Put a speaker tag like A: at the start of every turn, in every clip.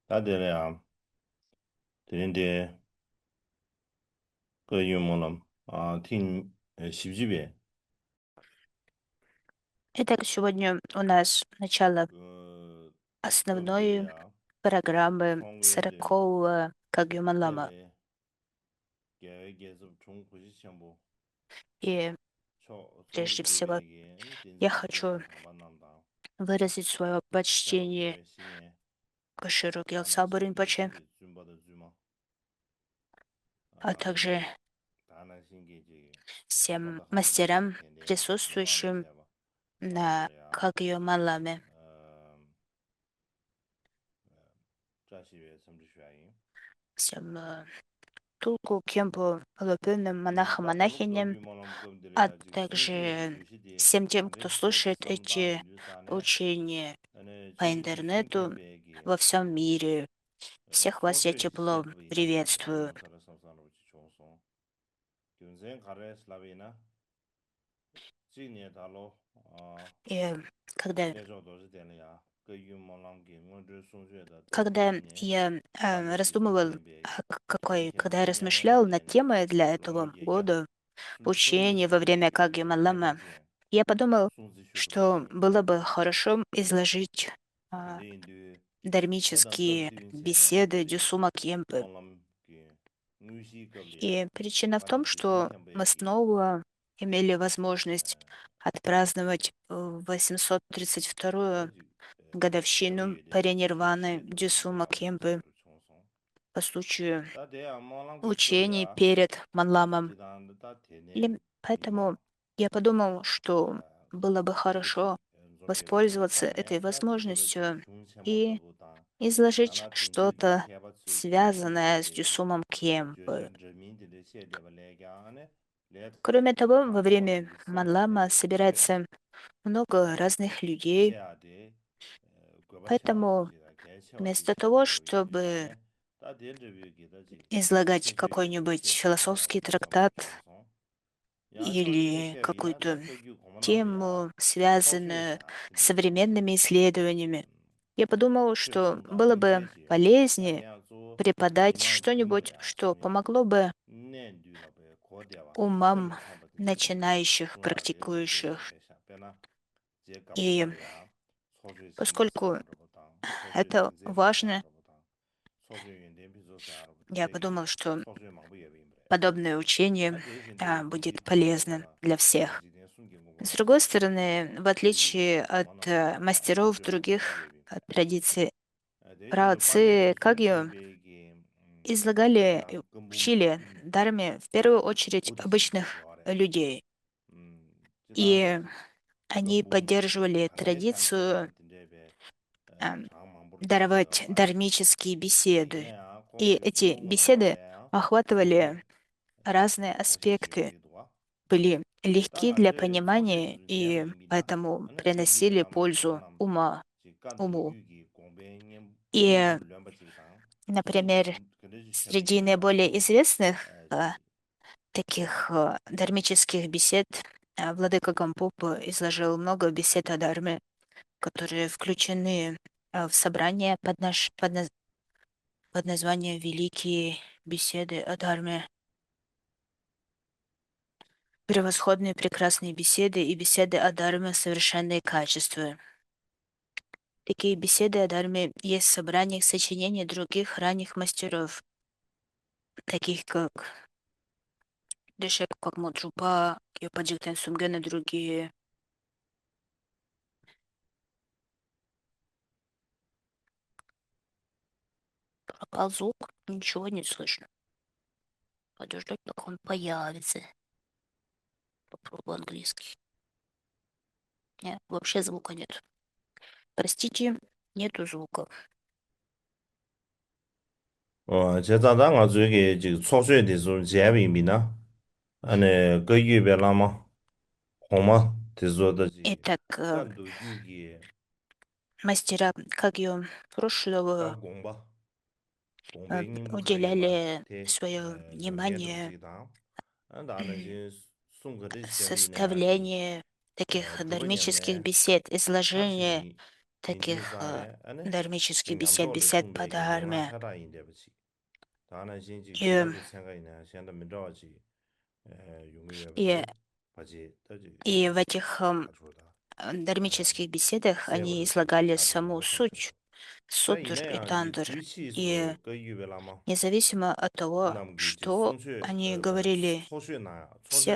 A: 大得了呀，对对，个月末了听习不习别？Итак,
B: сегодня у нас начало
A: Good
B: основной
A: ya,
B: программы
A: Congress de
B: 40-го Кагюмалама.
A: Debe get chung kushi xiangbo,
B: И
A: Song
B: прежде всего
A: Debe
B: я
A: Denji
B: хочу
A: Debe Namba Namda,
B: выразить свое
A: Xiao
B: почтение
A: Debe Xingye,
B: Каширу
A: Dana
B: Гелсабу
A: Xingye
B: Ринпоче,
A: Jige Zumba de Zuma,
B: а также
A: Dana Xingye Jige,
B: всем
A: Tata Hang Jige
B: мастерам,
A: Tende, Longang
B: присутствующим
A: Teba,
B: на
A: Dade ya,
B: Кагюмаламе,
A: 扎西别什么学员？всем
B: Тулку, Кемпу, Лопюным, монахам,
A: Та талук
B: монахиням,
A: лоби малам
B: а
A: гомделя чиг сунсуэ ди
B: также
A: чуйши
B: всем тем, кто
A: ane
B: слушает
A: samda
B: эти
A: yusa ne
B: учения
A: ane
B: по
A: chigi chi sunke
B: интернету
A: begi
B: во всем мире. Всех вас я
A: tsoswe di
B: тепло
A: shetu ina
B: приветствую.
A: gyung sara samsa ro chi chonsong gyung zen kare slavi na chig ne talo
B: И когда,
A: lejo dozi tenli ya ge yu malam gi ngon zhe sunxue de de
B: когда
A: yu ne
B: я
A: dali chi
B: раздумывал,
A: sunken begi
B: когда я
A: chen yang de
B: размышлял над
A: beni
B: темой для
A: longa
B: этого
A: ge ge
B: года,
A: sun yu
B: учения во
A: sun
B: время
A: begi
B: Кагью
A: nyeba
B: Малама,
A: chen
B: я подумал,
A: sunzi shu de
B: что
A: begi
B: было бы хорошо изложить
A: tende
B: а,
A: indu Tētā tāp
B: дармические
A: tīwīn chēne,
B: беседы
A: tī
B: Дюсума Кемпы.
A: mōlam kī ngūshī kāpli ya,
B: И причина в том,
A: kātī tī
B: что
A: shīntiān
B: мы
A: bē kī,
B: снова имели возможность отпраздновать 832-ю
A: dājī gyābī
B: годовщину
A: yu dē, chī
B: паренирваны
A: shī tū
B: Дюсума
A: mōlā dē
B: Кемпы
A: tāp rū chōng sōng.
B: по случаю
A: Tā tē yā mōlam kī kāpli
B: учений
A: ya,
B: перед Манламом.
A: jī tāng tā tēne
B: И
A: kī mā,
B: поэтому я подумал, что было бы
A: dē bē chī
B: хорошо
A: dzō kē bē dē
B: воспользоваться
A: tāne,
B: этой
A: tā tē dō bē chī
B: возможностью
A: chūng chēmbō
B: и
A: tāpū tāng,
B: изложить
A: tāna tēng chū kī
B: что-то
A: kēpa tsū kī jī
B: связанное с
A: shēbē kī,
B: Дюсумом
A: jō
B: Кемпы.
A: shēn zhē mīn tē tē xē tē bā lē kia ane, lē
B: Кроме того, во
A: tāng tō
B: время
A: kī sāmbā tēn
B: Манлама
A: bē kī chē,
B: собирается много разных людей,
A: 세아데 그바
B: поэтому
A: 챵바지다 개체와지
B: вместо того,
A: 챵바도
B: чтобы
A: 유지다네 다 덴저비 기다지
B: излагать
A: 순수에게
B: какой-нибудь
A: 챵바도
B: философский
A: 야지 챵바도
B: трактат
A: 총송 야 쇼지게
B: или
A: 챵비나 다
B: какую-то
A: 거기 고만람비야
B: тему, связанную
A: 소수에샤
B: с
A: 근데
B: современными исследованиями, я подумал, что
A: 최순다
B: было бы
A: 윈제지
B: полезнее
A: 다대야조
B: преподать
A: 미망
B: что-нибудь,
A: 주먹이야
B: что
A: 송야
B: помогло бы
A: 낸뒤라베 고대와
B: умам
A: 셈바 탐바든지
B: начинающих,
A: 중화를 지게
B: практикующих.
A: 배샤 배나 제
B: И
A: 갑부발이야 소수의 셈바
B: поскольку
A: 사라로보다 소수의
B: это
A: 맹세바
B: важно,
A: 사라로보다 소수의 연대비조 사라로부터
B: я
A: 되게
B: подумал, что
A: 소수의 망부에 비임래
B: подобное учение
A: 다대신데
B: будет
A: 디디
B: полезно
A: 고대라
B: для всех.
A: 다나지네 숨긴
B: С
A: 공부나
B: другой стороны, в
A: 거기
B: отличие от
A: 고만남비야
B: мастеров
A: 소수의
B: других
A: 망부에 비
B: традиций,
A: 대신에
B: праотцы
A: 관계도
B: Кагью
A: 숨케베기
B: излагали и
A: 야 근본
B: учили дарме в первую очередь
A: 어디시게
B: обычных
A: 되어래
B: людей.
A: 지다
B: И они
A: 근본
B: поддерживали
A: 가세
B: традицию
A: 상체는 딘데베
B: ам,
A: 장망부를
B: даровать
A: 쳤어요 아래
B: дармические беседы.
A: 내야
B: И
A: 공기
B: эти
A: 수용은
B: беседы
A: 나와야 소수
B: охватывали разные
A: 다시
B: аспекты,
A: 지게기도와
B: были легки для
A: 다나데
B: понимания
A: 소수의
B: и
A: 제비입니다
B: поэтому
A: 어느
B: приносили
A: 제비라마
B: пользу
A: 고만남 직간도
B: уму.
A: 유기 공배님
B: И,
A: 공부 련바지당
B: например,
A: 근데
B: среди
A: 셔베기
B: наиболее
A: 야소
B: известных таких дармических бесед владыка Гампоп изложил много бесед о дарме, которые включены в собрание под названием «Великие беседы о дарме». Превосходные прекрасные беседы и беседы о дарме совершенные качества. Такие беседы о дарме есть в собраниях сочинений других ранних мастеров, таких как Дешек Какмуджупа, Кьопаджиктен Сумген и другие. Пропал звук, ничего не слышно. Подождать, пока он появится. Попробую английский. Нет, вообще звука нет. Простите, нету звука.
A: 제 자장아 저기 지금 소수의 제비입니다 안에 그 유배라마 고마 대소다지
B: Итак,
A: 간도 유기
B: мастера Кагью прошлого
A: 간공바 공배님 가게바
B: уделяли
A: 대
B: свое внимание
A: 점개도지다 나는 지금 송거리 셈비네 아직
B: составлению таких дармических
A: 두번이었네
B: бесед, изложение
A: 80이
B: таких
A: ane
B: дharmических бесед,
A: nyamdo le
B: бесед
A: chungbe
B: по
A: ge nyama
B: дхарме.
A: chada yin de bachi dana xin ji
B: И,
A: geba ge tsenga ina xian da min zhao ji yung yue
B: и,
A: bade baji da ji
B: и в этих
A: ka chu da
B: дharмических беседах
A: se
B: они
A: bar ji
B: излагали
A: da de
B: саму
A: ma sam chen
B: суть,
A: do da
B: сутр
A: ina
B: и
A: yang ji
B: тантр.
A: ju qi
B: И
A: su ge yue la ma
B: независимо от того,
A: nam gi ji
B: что
A: song xue
B: они
A: bar
B: говорили,
A: cong
B: все
A: xue na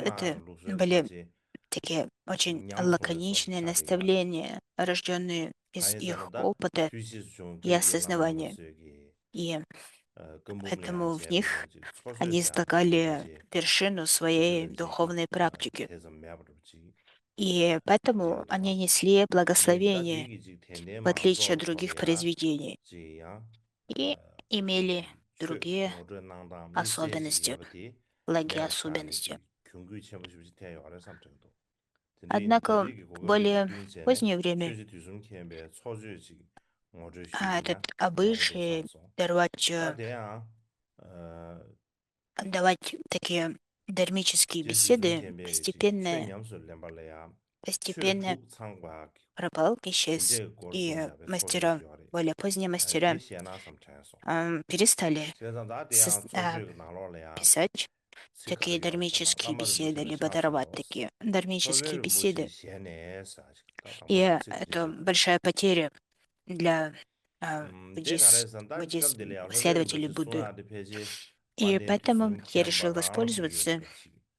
B: это
A: yang lu xue
B: были
A: baji
B: такие очень
A: nyam chong de som
B: лаконичные
A: cha ge ya de
B: наставления, рожденные
A: ta
B: из
A: yin san
B: их
A: da
B: опыта
A: ju qi su ge
B: и
A: yue la ma ma
B: осознавания.
A: su ge
B: И
A: gumbu lian
B: поэтому в
A: xie bi
B: них
A: yang ji co xue
B: они
A: xia de ge
B: излагали
A: baji
B: вершину
A: Chūshū
B: своей
A: dā jīgī
B: духовной практики.
A: tēsam mēbar jīgī
B: И поэтому
A: jīgī
B: они
A: rwa.
B: несли
A: Tēnē dā
B: благословение,
A: jīgī jīg tēndē
B: в
A: mā
B: отличие от
A: sō
B: других
A: tōne yā
B: произведений,
A: jī yāng
B: и имели
A: shū
B: другие
A: ngō zhō nāng dāng mī sē jīg
B: особенности,
A: yā bā tī
B: благие
A: mēbar chā lī
B: особенности.
A: jīg kyōng kū chē bā shū jī tē yā rā sām chāng dō. Tēndē yīn dā
B: Однако
A: jīgī
B: в
A: gōgā bī dā
B: более
A: dūñ chē nē
B: позднее
A: shū
B: время
A: jī tū sūm kēn bē chō zhū jīg ngō zhō shū yī
B: этот
A: na yā bā dō sām
B: обычай
A: sōng. Tā
B: давать,
A: tē yāng
B: давать такие дharмические
A: jī tū sūm
B: беседы
A: kēn bē jīg chū
B: постепенно,
A: ñam sū lēmbā lē yā chū
B: постепенно
A: tūk tsāng bā
B: пропал, исчез.
A: 진짜 걸
B: И
A: 좀 야베 소주
B: мастера,
A: 지어리
B: более поздние мастера,
A: 대시야나 삼차야소
B: перестали
A: 제가 나대야 소주 나로래야
B: писать такие
A: 시카르게 왔잖아
B: дharмические
A: 라마르
B: беседы,
A: 루시나
B: либо даровать
A: 샤츠도
B: такие дharмические
A: 소베르 무시
B: беседы.
A: 시에네사 아직도
B: И
A: 담아
B: это
A: 찌찌지
B: большая потеря для
A: 대나라에서 단갑들이야
B: последователей
A: 소베르
B: Будды.
A: 소야데 페이지
B: И
A: 관련
B: поэтому
A: 두숨
B: я решил
A: 캠바랑
B: воспользоваться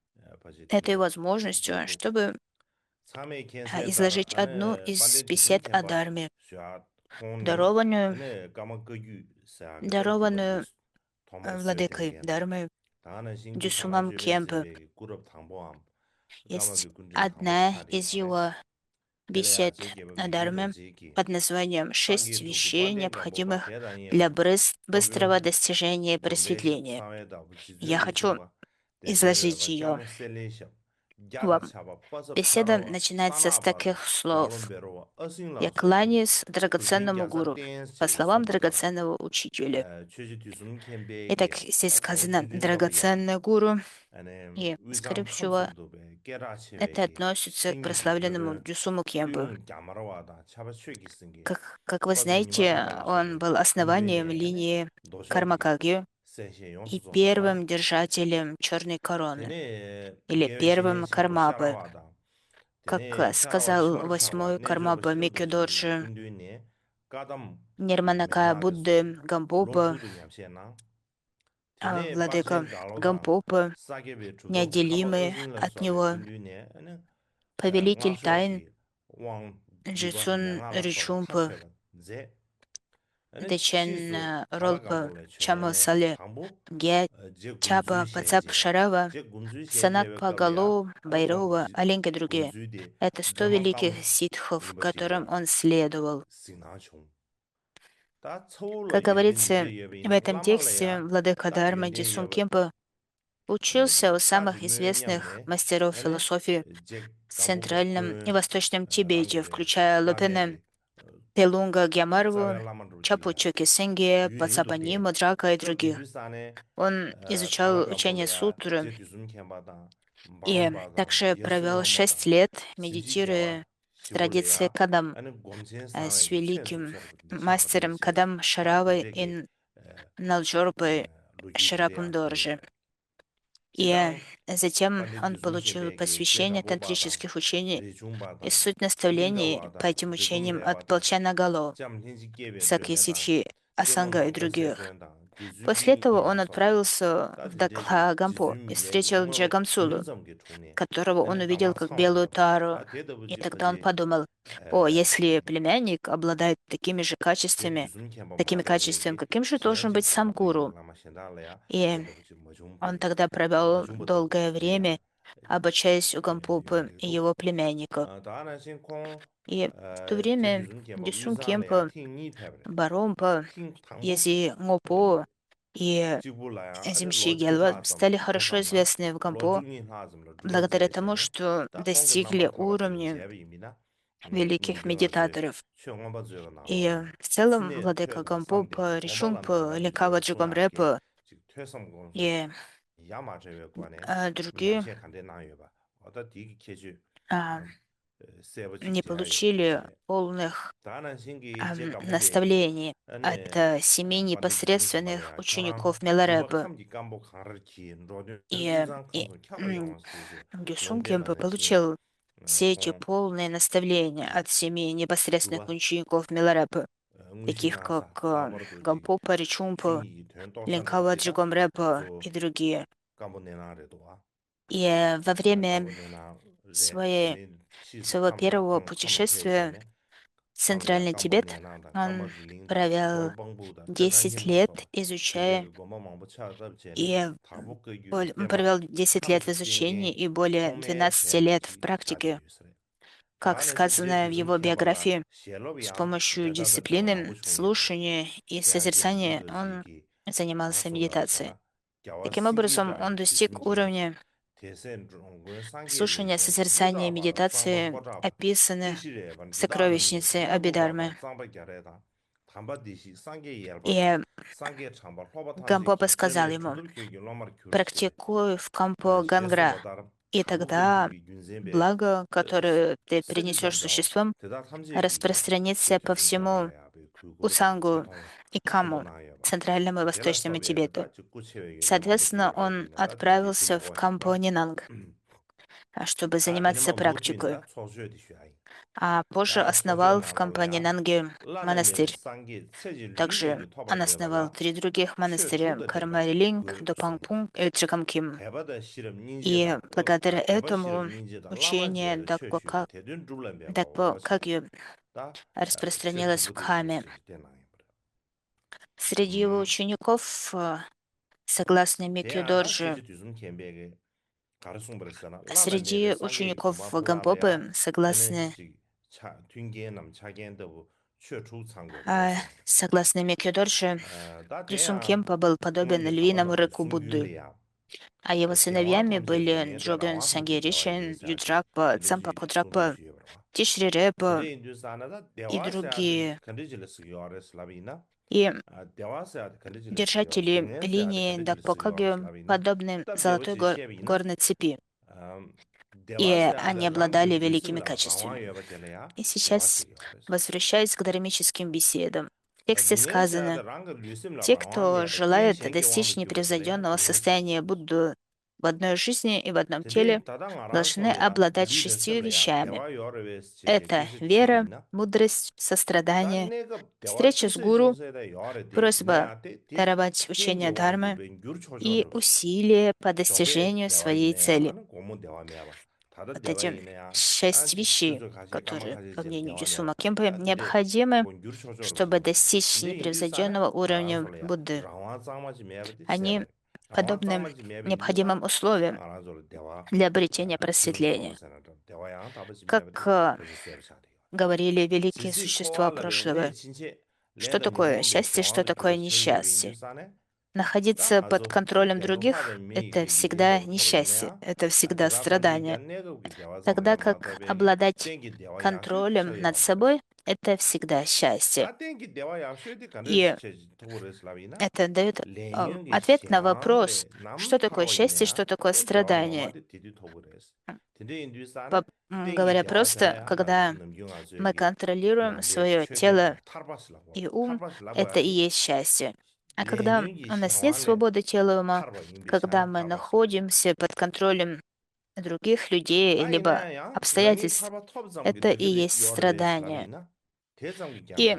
A: 비유니버지
B: этой
A: 바지티네
B: возможностью,
A: 도도
B: чтобы
A: 참에 켄세다
B: изложить одну
A: 안에
B: из
A: 관련 두숨
B: бесед о
A: 캠바
B: Дharме,
A: 샤 통니
B: дарованную,
A: 안에 까마거유 사게다
B: дарованную
A: 디버리스 토마르
B: владыкой
A: 스웨덴겐
B: Дharмы
A: 다는 신기
B: Дюсумам
A: 상가주베
B: Кемпе.
A: 제베 그룹 당보함
B: Есть
A: 까마귀 군중 당보
B: одна
A: 차리
B: из
A: 요래
B: его
A: 텔레야
B: бесед
A: 제게바
B: о
A: 미디네
B: Дharме
A: 제기
B: под названием «Шесть
A: 상기 두고
B: вещей,
A: 반대 감보바
B: необходимых
A: 대단히
B: для быстрого
A: 소변
B: достижения
A: 넘베
B: просветления».
A: 사회다
B: Я
A: 부지주의
B: хочу
A: 중과
B: изложить
A: 대제르바
B: ее
A: 자무 셀레셔 야가
B: вам.
A: 차바 버서
B: Беседа
A: 파라와
B: начинается с
A: 사나바다
B: таких слов.
A: 야론베로와
B: Я
A: 어싱라서기
B: кланяюсь драгоценному
A: 불신자사
B: гуру,
A: 댄스
B: по
A: 제게
B: словам
A: 송바다
B: драгоценного учителя.
A: 최지 뒤숨
B: Итак,
A: 캠베게
B: здесь сказано
A: 공주진 가버야
B: «драгоценный гуру»,
A: 아니
B: и, скорее
A: 위장
B: всего,
A: 첨성도베
B: это
A: 깨라치베게
B: относится к
A: 생기지
B: прославленному
A: 더러
B: Дюсуму Кемпу.
A: 뚠 까마라와다 차바쉐기 쓴게
B: Как вы знаете, он
A: 거짓니마다
B: был основанием
A: 군주네 아니
B: линии
A: 도셔기
B: Кармакаги
A: 세시
B: и
A: 용수도 하다
B: первым держателем черной короны,
A: 되네
B: или
A: 개신의
B: первым
A: 신도
B: Кармапы.
A: 샤라와다
B: Как
A: 되네 샤라와
B: сказал
A: 시마르 샤라와
B: восьмой
A: 내저버
B: Кармапа
A: 시로도 지기
B: Микидоджи
A: 군주네 까담
B: Нирманакая
A: 메나데소
B: Будды Гампопа,
A: 로주도 얌시나 되네
B: владыка
A: 빠셰 달로다
B: Гампопа,
A: 싸게베 주도 카바
B: неотделимый
A: 어싱라
B: от
A: 소베
B: него
A: 군주네 아니
B: повелитель тайн
A: ngasogi 왕 리바
B: Джисун
A: 냥알라 소바
B: Ричумпа,
A: 탑세바 제 아니
B: Дечен
A: 치수
B: Ролпа
A: 알아가볼래
B: Чама
A: 최네
B: Сале,
A: 당보
B: Ге
A: 제 군주
B: Чапа Пацап
A: 현재
B: Шарава,
A: 제 군주 현재
B: Санакпа
A: 왜급이야
B: Галу,
A: 알아가면
B: Байрова, Оленька и другие.
A: 군주디
B: Это 100 великих
A: 드마감
B: ситхов, которым
A: 림바지게
B: он следовал.
A: си나총 다 초월로
B: Как
A: 연된
B: говорится
A: 이제
B: в
A: 예배이나
B: этом тексте,
A: 라말래야
B: владыка
A: 다
B: Дharма
A: 연된
B: Дисум
A: 예배
B: Кемпа учился у
A: 뭐지
B: самых
A: 다지
B: известных
A: 뇌냠네
B: мастеров
A: 아니
B: философии
A: 제
B: в
A: 간보고
B: Центральном и
A: 그
B: Восточном Тибете,
A: 랑게베
B: включая Лопене,
A: 랑게베
B: Пелунга Гямарву,
A: 자벨라만도 지게
B: Чапучуки Сенге,
A: 유인도데
B: Пацапаниму Драка и
A: 그
B: других.
A: 군주산에
B: Он изучал учение
A: 알아가볼래야
B: сутры
A: 제 뒤숨 캠바다
B: и
A: 바람바다
B: также провел
A: 예수왕바다
B: 6 лет,
A: 신지게와
B: медитируя в традиции
A: 시골래야
B: Кадам
A: 아니 곰신
B: с
A: 상에게
B: великим
A: 최수처럼
B: мастером
A: 샤바드베제
B: Кадам
A: 다
B: Шаравой
A: 군대게
B: и Налджорпой
A: 루지티데야
B: Шарапундоржи.
A: 되게
B: И
A: 지당
B: затем
A: 반대
B: он
A: 뒤숨
B: получил
A: 캠베게 제가
B: посвящение
A: 보바다
B: тантрических учений и
A: 레중바다
B: суть наставлений по
A: 링가와다
B: этим учениям от
A: 레곰레와다
B: Полчана Гало,
A: 잠hin지게베 되네다
B: Сакьясидхи,
A: 지금
B: Асанга и
A: 넘버가
B: других.
A: 세트엔다
B: После
A: 뒤즈지
B: этого он
A: 이마서기
B: отправился в
A: 다진데지
B: Дакха-Гампо и
A: 지즈밀레기
B: встретил
A: 뭐
B: Джагамсулу,
A: 근섬게 좋네
B: которого он
A: 아니
B: увидел
A: 가마
B: как белую
A: 상와야바
B: тару.
A: 다
B: И
A: 대더부지
B: тогда он
A: 바지
B: подумал, о,
A: 에
B: если племянник обладает
A: 제 뒤숨 캠바
B: такими качествами,
A: 마데베기
B: каким же должен
A: 지야지
B: быть сам
A: 가마거기
B: гуру?
A: 라마 신달래야
B: И
A: 대더부지
B: он
A: 뭐좀베
B: тогда провел
A: 뭐좀부터
B: долгое время,
A: 지야
B: обучаясь у Гампопы и
A: 요래도
B: его племянника.
A: 다나 신콩
B: И в то
A: 제
B: время
A: 뒤숨 캠바
B: Дюсун
A: 위산래야
B: Кемпа,
A: 팅니 패브레
B: Баромпа,
A: 팅 당보
B: Ези Ngопо и
A: 지불라야 아니
B: Земщи
A: 로중
B: Гелва
A: 하점
B: стали хорошо
A: 태삼나
B: известны в Гампо
A: 로중이 하점로 주로
B: благодаря тому,
A: 제베시네
B: что
A: 다 공급
B: достигли
A: 남바 타바 되는
B: уровня
A: 제베입니다
B: великих
A: 민경아지
B: медитаторов.
A: 최영만 바지가
B: И
A: 나로나
B: в целом
A: 신의
B: владыка
A: 퇴가
B: Гампопа,
A: 상대야
B: Ришумпа,
A: 고발한다라
B: Лекава
A: 비디오 소야게
B: Джугамрепа
A: 즉 퇴섬 공소
B: и
A: 야마 제외 관에
B: другие
A: 미양시에 간대 나요 봐 어다 디기 계주
B: а, не получили полных наставлений от семи непосредственных учеников Миларепы. И Гюсун Кемпе получил все эти полные наставления от семи непосредственных учеников Миларепы, таких как Гампопа, Ричумпа, Ленкава Джигомрепа и другие. И во время своей, своего первого путешествия в Центральный Тибет он провел 10 лет, изучая, и он провел 10 лет в изучении и более 12 лет в практике. Как сказано в его биографии, с помощью дисциплины, слушания и созерцания он занимался медитацией. Таким образом, он достиг уровня слушания, созерцания и медитации, описанных в сокровищнице Абидармы. И Гампопа сказал ему: «Практикуй в Кампо Гангра, и тогда благо, которое ты принесешь существам, распространится по всему Усангу и Каму, Центральному и Восточному Тибету». Соответственно, он отправился в Кампо Нинанг, чтобы заниматься практикой, а позже основал в Кампо Нинанге монастырь. Также он основал 3 других монастыря — Кармарилинг, Допангпунг и Трикамким. И благодаря этому учение Дакпо Кагью распространилось в Кхаме. Среди его учеников, согласно Микьё Доржи, среди учеников Гампопы, согласно Микьё Доржи, Трисум Кемпа был подобен львиному рыку Будды, а его сыновьями были Джоган Сангye Ричин, Юдракпа, Цампаку Дракпа, Тишри Репа и другие. И держатели линии Дакпо Кагью подобны золотой горной цепи, и они обладали великими качествами. И сейчас, возвращаясь к дharмическим беседам, в тексте сказано: «Те, кто желает достичь непревзойденного состояния Будды в одной жизни и в одном теле, должны обладать 6 вещами. Это вера, мудрость, сострадание, встреча с гуру, просьба даровать учение Дharмы и усилия по достижению своей цели». Вот эти 6 вещей, которые, по мнению Джисума Кемпе, необходимы, чтобы достичь непревзойденного уровня Будды. Они подобны необходимым условиям для обретения просветления. Как говорили великие существа прошлого, что такое счастье, что такое несчастье? Находиться под контролем других — это всегда несчастье, это всегда страдание. Тогда как обладать контролем над собой — это всегда счастье. И это дает ответ на вопрос, что такое счастье, что такое страдание. Говоря просто, когда мы контролируем свое тело и ум, это и есть счастье. А когда у нас нет свободы тела и ума, когда мы находимся под контролем других людей либо обстоятельств, это и есть страдание. И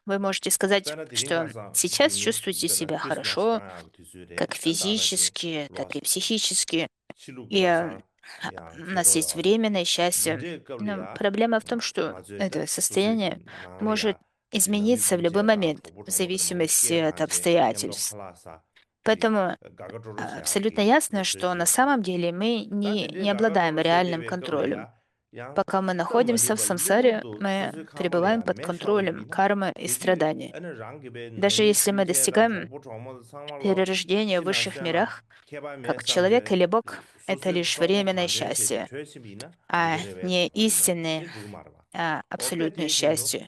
B: вы можете сказать, что сейчас чувствуете себя хорошо, как физически, так и психически, и у нас есть временное счастье. Но проблема в том, что это состояние может измениться в любой момент, в зависимости от обстоятельств. Поэтому абсолютно ясно, что на самом деле мы не обладаем реальным контролем. Пока мы находимся в самсаре, мы пребываем под контролем кармы и страданий. Даже если мы достигаем перерождения в высших мирах, как человек или Бог, это лишь временное счастье, а не истинное, абсолютное счастье.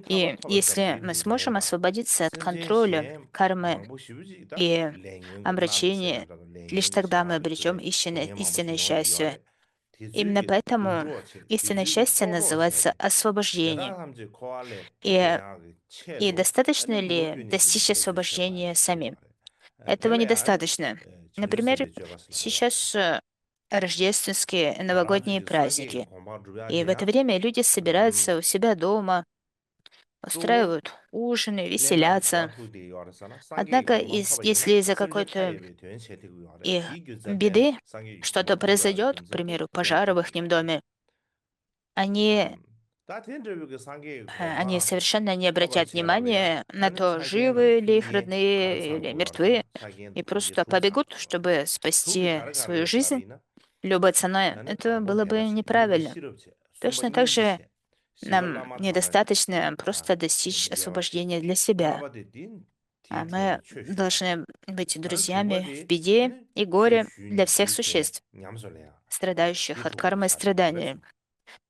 B: И если мы сможем освободиться от контроля кармы и омрачения, лишь тогда мы обретем истинное счастье. Именно поэтому истинное счастье называется освобождение. И, и достаточно ли достичь освобождения самим? Этого недостаточно. Например, сейчас рождественские новогодние праздники. И в это время люди собираются у себя дома, устраивают ужины, веселятся. Однако, если из-за какой-то их беды что-то произойдет, к примеру, пожар в их доме, они, они совершенно не обратят внимания на то, живы ли их родные или мертвы, и просто побегут, чтобы спасти свою жизнь любой ценой. Это было бы неправильно. Точно так же нам недостаточно просто достичь освобождения для себя. А мы должны быть друзьями в беде и горе для всех существ, страдающих от кармы и страдания.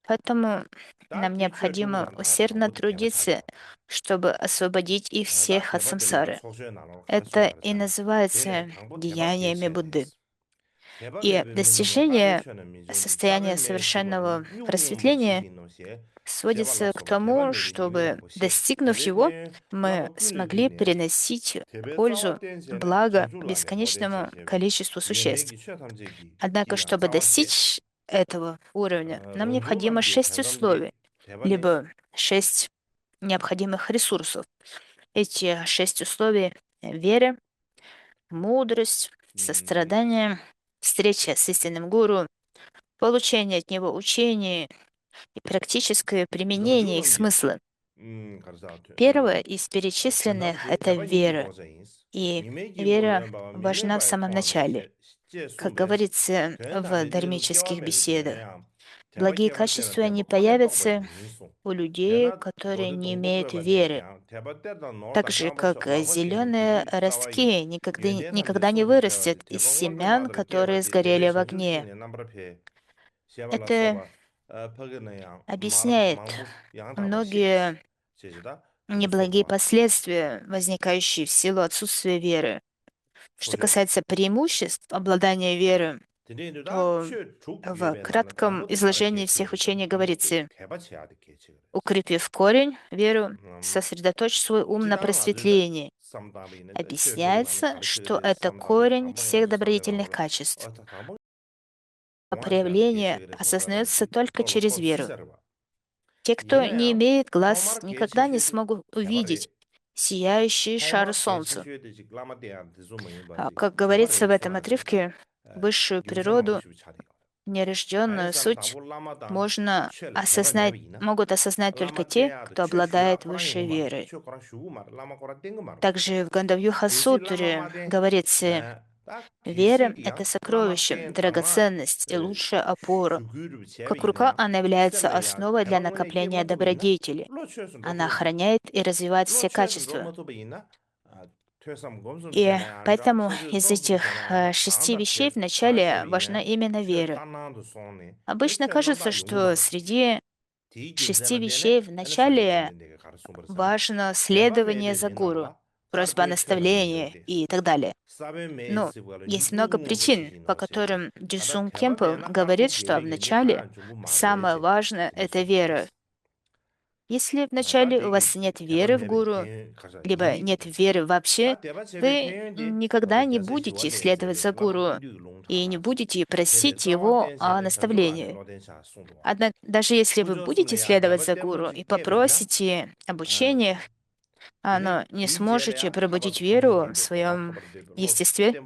B: Поэтому нам необходимо усердно трудиться, чтобы освободить их всех от самсары. Это и называется деяниями Будды. И достижение состояния совершенного просветления сводится к тому, чтобы, достигнув его, мы смогли переносить пользу, благо бесконечному количеству существ. Однако, чтобы достичь этого уровня, нам необходимо 6 условий, либо 6 необходимых ресурсов. Эти 6 условий — вера, мудрость, сострадание, встреча с истинным гуру, получение от него учений и практическое применение их смысла. Первое из перечисленных — это вера. И вера важна в самом начале. Как говорится в дharмических беседах, благие качества не появятся у людей, которые не имеют веры, так же, как зеленые ростки никогда не вырастет из семян, которые сгорели в огне. Это объясняет многие неблагие последствия, возникающие в силу отсутствия веры. Что касается преимуществ обладания верой, то в кратком изложении всех учений говорится: укрепив корень, веру, сосредоточь свой ум на просветлении. Объясняется, что это корень всех добродетельных качеств, а проявление осознается только через веру. Те, кто не имеет глаз, никогда не смогут увидеть сияющий шар солнца. Как говорится в этом отрывке, высшую природу, нерожденную суть могут осознать только те, кто обладает высшей верой. Также в Гандавьюха-сутре говорится: вера — это сокровище, драгоценность и лучшая опора. Как рука, она является основой для накопления добродетели. Она охраняет и развивает все качества. И поэтому из этих 6 вещей вначале важна именно вера. Обычно кажется, что среди 6 вещей вначале важно следование за гуру, просьба о наставлении и так далее. Но есть много причин, по которым Дюсун Кемпл говорит, что вначале самое важное — это вера. Если вначале у вас нет веры в гуру, либо нет веры вообще, вы никогда не будете следовать за гуру и не будете просить его о наставлении. Однако, даже если вы будете следовать за гуру и попросите обучения, но не сможете пробудить веру в своем естестве,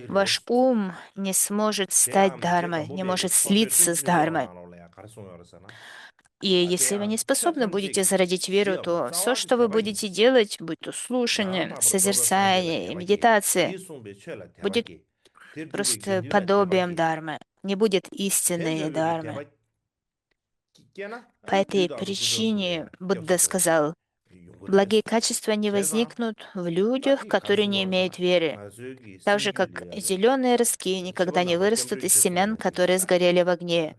B: ваш ум не сможет стать дхармой, не может слиться с дхармой. И если вы не способны будете зародить веру, то все, что вы будете делать, будь то слушание, созерцание, медитация, будет просто подобием дхармы, не будет истинной дхармы. По этой причине Будда сказал: благие качества не возникнут в людях, которые не имеют веры, так же, как зеленые ростки никогда не вырастут из семян, которые сгорели в огне.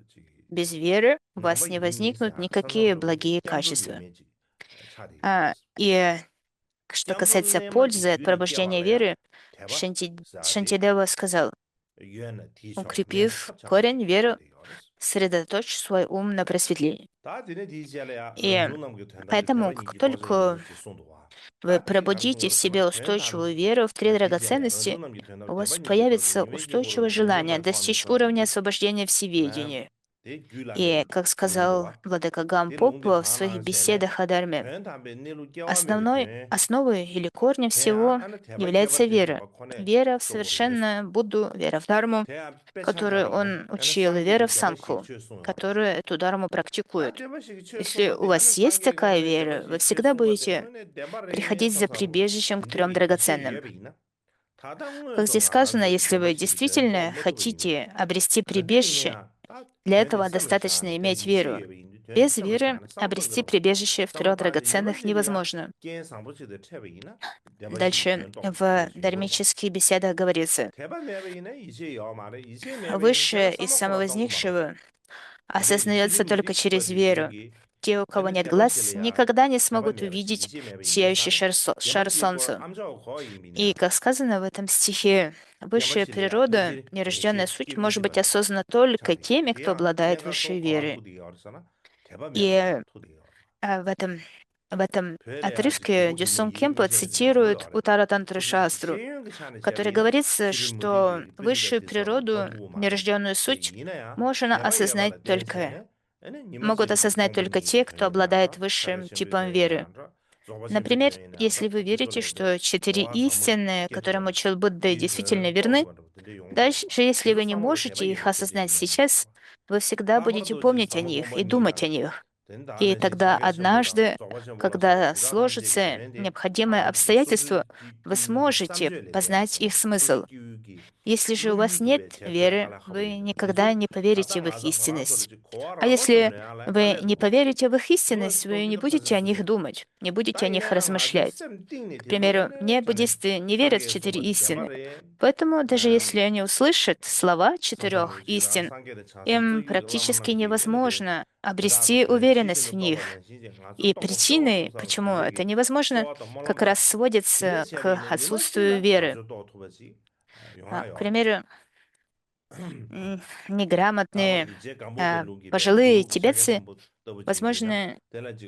B: Без веры у вас не возникнут никакие благие качества. И что касается пользы от пробуждения веры, Шантидева сказал: укрепив корень веры, сосредоточь свой ум на просветлении.
A: 다 되네 디지알이야
B: И
A: 런중남게 된다지
B: поэтому,
A: 대만
B: как
A: 인기 버전이
B: только
A: 런치 송도와
B: вы
A: 다 티기
B: пробудите в
A: 당중으로
B: себе
A: 가면 된다
B: устойчивую веру в три
A: 디지알이야
B: драгоценности,
A: 런중남게 된다지
B: у вас
A: 대만 인기 버전
B: появится
A: 이외기 보러
B: устойчивое
A: 런중
B: желание
A: 말 포함이
B: достичь уровня
A: 좋아하지
B: освобождения
A: 네
B: всеведения.
A: 대 규란데
B: И, как сказал
A: 런도와
B: владыка
A: 대
B: Гампоп
A: 롱데
B: в своих
A: 반항세네
B: беседах о Дарме,
A: 된다be 내로 깨와메게
B: основной,
A: 돼
B: основой или корнем
A: 대야
B: всего
A: 안에 대바
B: является
A: 깨버티
B: вера.
A: 대바 코네
B: Вера в
A: 쪽으로 예수
B: совершенное Будду, вера в Дарму,
A: 대야
B: которую
A: 빼찬다라네
B: он
A: 안에
B: учил, и вера
A: 상계리
B: в
A: 대바시
B: Санку, которую эту Дарму
A: 다
B: практикует.
A: 대바시
B: Если у
A: 최송한데 안에
B: вас есть
A: 상계리
B: такая
A: 가면
B: вера, вы
A: 대바시
B: всегда
A: 최송한
B: будете
A: 때문에 대바를
B: приходить за
A: 사사로
B: прибежищем к трем
A: 진득이 이제
B: драгоценным.
A: 예배이나 다당을
B: Как здесь
A: 좀 알아서
B: сказано, если вы
A: 대바시 전부
B: действительно
A: 못 보이네
B: хотите обрести прибежище,
A: 대니야 다
B: для
A: 되네
B: этого
A: 썸을
B: достаточно
A: 샤네 된
B: иметь
A: 이제
B: веру.
A: 예배인데 된
B: Без
A: 썸을
B: веры
A: 샤네 쌍번
B: обрести
A: 그럼
B: прибежище в трех
A: 썸다
B: драгоценных
A: 예번들이야
B: невозможно.
A: 겐 상부치의 예배이나 대바시
B: Дальше
A: 전도
B: в
A: 대바시 요로
B: дармических беседах говорится,
A: 대바 예배이네 이제 여 말에 이제 예배인 되는
B: высшее из
A: 썸을 동고 말어
B: самовозникшего
A: 근데
B: осознается
A: 이슬림들이
B: только через
A: 시버지
B: веру.
A: 되기
B: Те, у кого
A: 되는
B: нет глаз,
A: 대바실이야
B: никогда не
A: 대바
B: смогут
A: 예배시
B: увидеть
A: 이제 예배인데
B: сияющий
A: 사네
B: шар
A: 대만지 그
B: солнца.
A: 암자고 거의
B: И,
A: 이미냐
B: как сказано в этом стихе, высшая
A: 대바실이야
B: природа,
A: 던지
B: нерожденная
A: 대시
B: суть, может
A: 끼부지
B: быть
A: 말아
B: осознана только
A: 참이
B: теми, кто
A: 대야
B: обладает
A: 대가
B: высшей
A: 또 거한
B: верой.
A: 투디 어르사나 대바 예배가
B: И
A: 투디 어르사
B: в этом
A: 되래야지
B: отрывке
A: 도부기
B: Дюсон
A: 미기
B: Кемпо
A: 미시는 뭐요
B: цитирует
A: 어래
B: Уттара Тантры
A: 지금
B: Шастру,
A: 시행 그 샤네
B: в которой
A: 제베이나
B: говорится,
A: 지금
B: что
A: 무디기 뿌디가
B: высшую
A: 돼서
B: природу,
A: 더부 말에
B: нерожденную
A: 대
B: суть,
A: 이내야
B: можно
A: 대바
B: осознать
A: 예배라
B: только,
A: 대체네 애는
B: могут
A: 니마시르기
B: осознать только
A: 공부니
B: те, кто
A: 되네
B: обладает
A: 안라
B: высшим
A: 차례심비
B: типом
A: 되네
B: веры.
A: 안라 조바심비
B: Например,
A: 되네 안라
B: если вы верите,
A: 이거래데
B: что четыре
A: 조화 상무
B: истины, которым
A: 깨지거든
B: учил Будда, действительно
A: 디스
B: верны,
A: 또그 근데 용도
B: даже если
A: 디스
B: вы не
A: 상무로 대바
B: можете их
A: 예배
B: осознать
A: 깨지는 놈
B: сейчас, вы всегда будете
A: 하버도 지
B: помнить о
A: 상무
B: них и
A: 공부니
B: думать о
A: 안
B: них.
A: 된다
B: И
A: 안에 지
B: тогда
A: 차게 심보다
B: однажды,
A: 조바심보라서
B: когда
A: 지가 남제기
B: сложится
A: 되는데
B: необходимое
A: 알아지
B: обстоятельство,
A: 수수
B: вы
A: 교육이
B: сможете
A: 삼주엘에
B: познать их
A: 대해서
B: смысл.
A: 수수 교육이
B: Если же у вас нет
A: 루유기베 제페
B: веры,
A: 알아 하고
B: вы
A: 있는
B: никогда
A: 디스
B: не поверите в
A: 다당
B: их
A: 아자
B: истинность.
A: 하라서지
B: А
A: 고아라
B: если
A: 버들네 알아
B: вы не
A: 알레도
B: поверите в их
A: 누가
B: истинность, вы не
A: 도기도
B: будете
A: 파실
B: о них
A: 수도
B: думать, не будете о них
A: 따이네 아마지
B: размышлять.
A: 쌤 띵니
B: К
A: 대소
B: примеру,
A: 되네
B: мне
A: 되네
B: буддисты не верят в
A: 상계
B: четыре
A: 숨어지
B: истины.
A: 대바래
B: Поэтому даже если они услышат слова четырех
A: 사사로지라
B: истин,
A: 상계의 차선
B: им
A: 저기
B: практически
A: 라만나기 되는데
B: невозможно
A: 그다도
B: обрести
A: 된
B: уверенность в
A: 시즌도
B: них.
A: 떠버는 시즌 가서
B: И
A: 또 쇼
B: причины,
A: 투사로
B: почему это
A: 진득이
B: невозможно,
A: 쇼도
B: как раз
A: 몰란다 디네
B: сводится к
A: 셰베이는
B: отсутствию
A: 니마실라
B: веры.
A: 아주 또 투베지
B: К
A: 용하여
B: примеру,
A: 다만
B: неграмотные
A: 이제 간부베 룩이베
B: пожилые
A: 룩 샤게
B: тибетцы,
A: 섬부 떠버진데나
B: возможно,
A: 될라지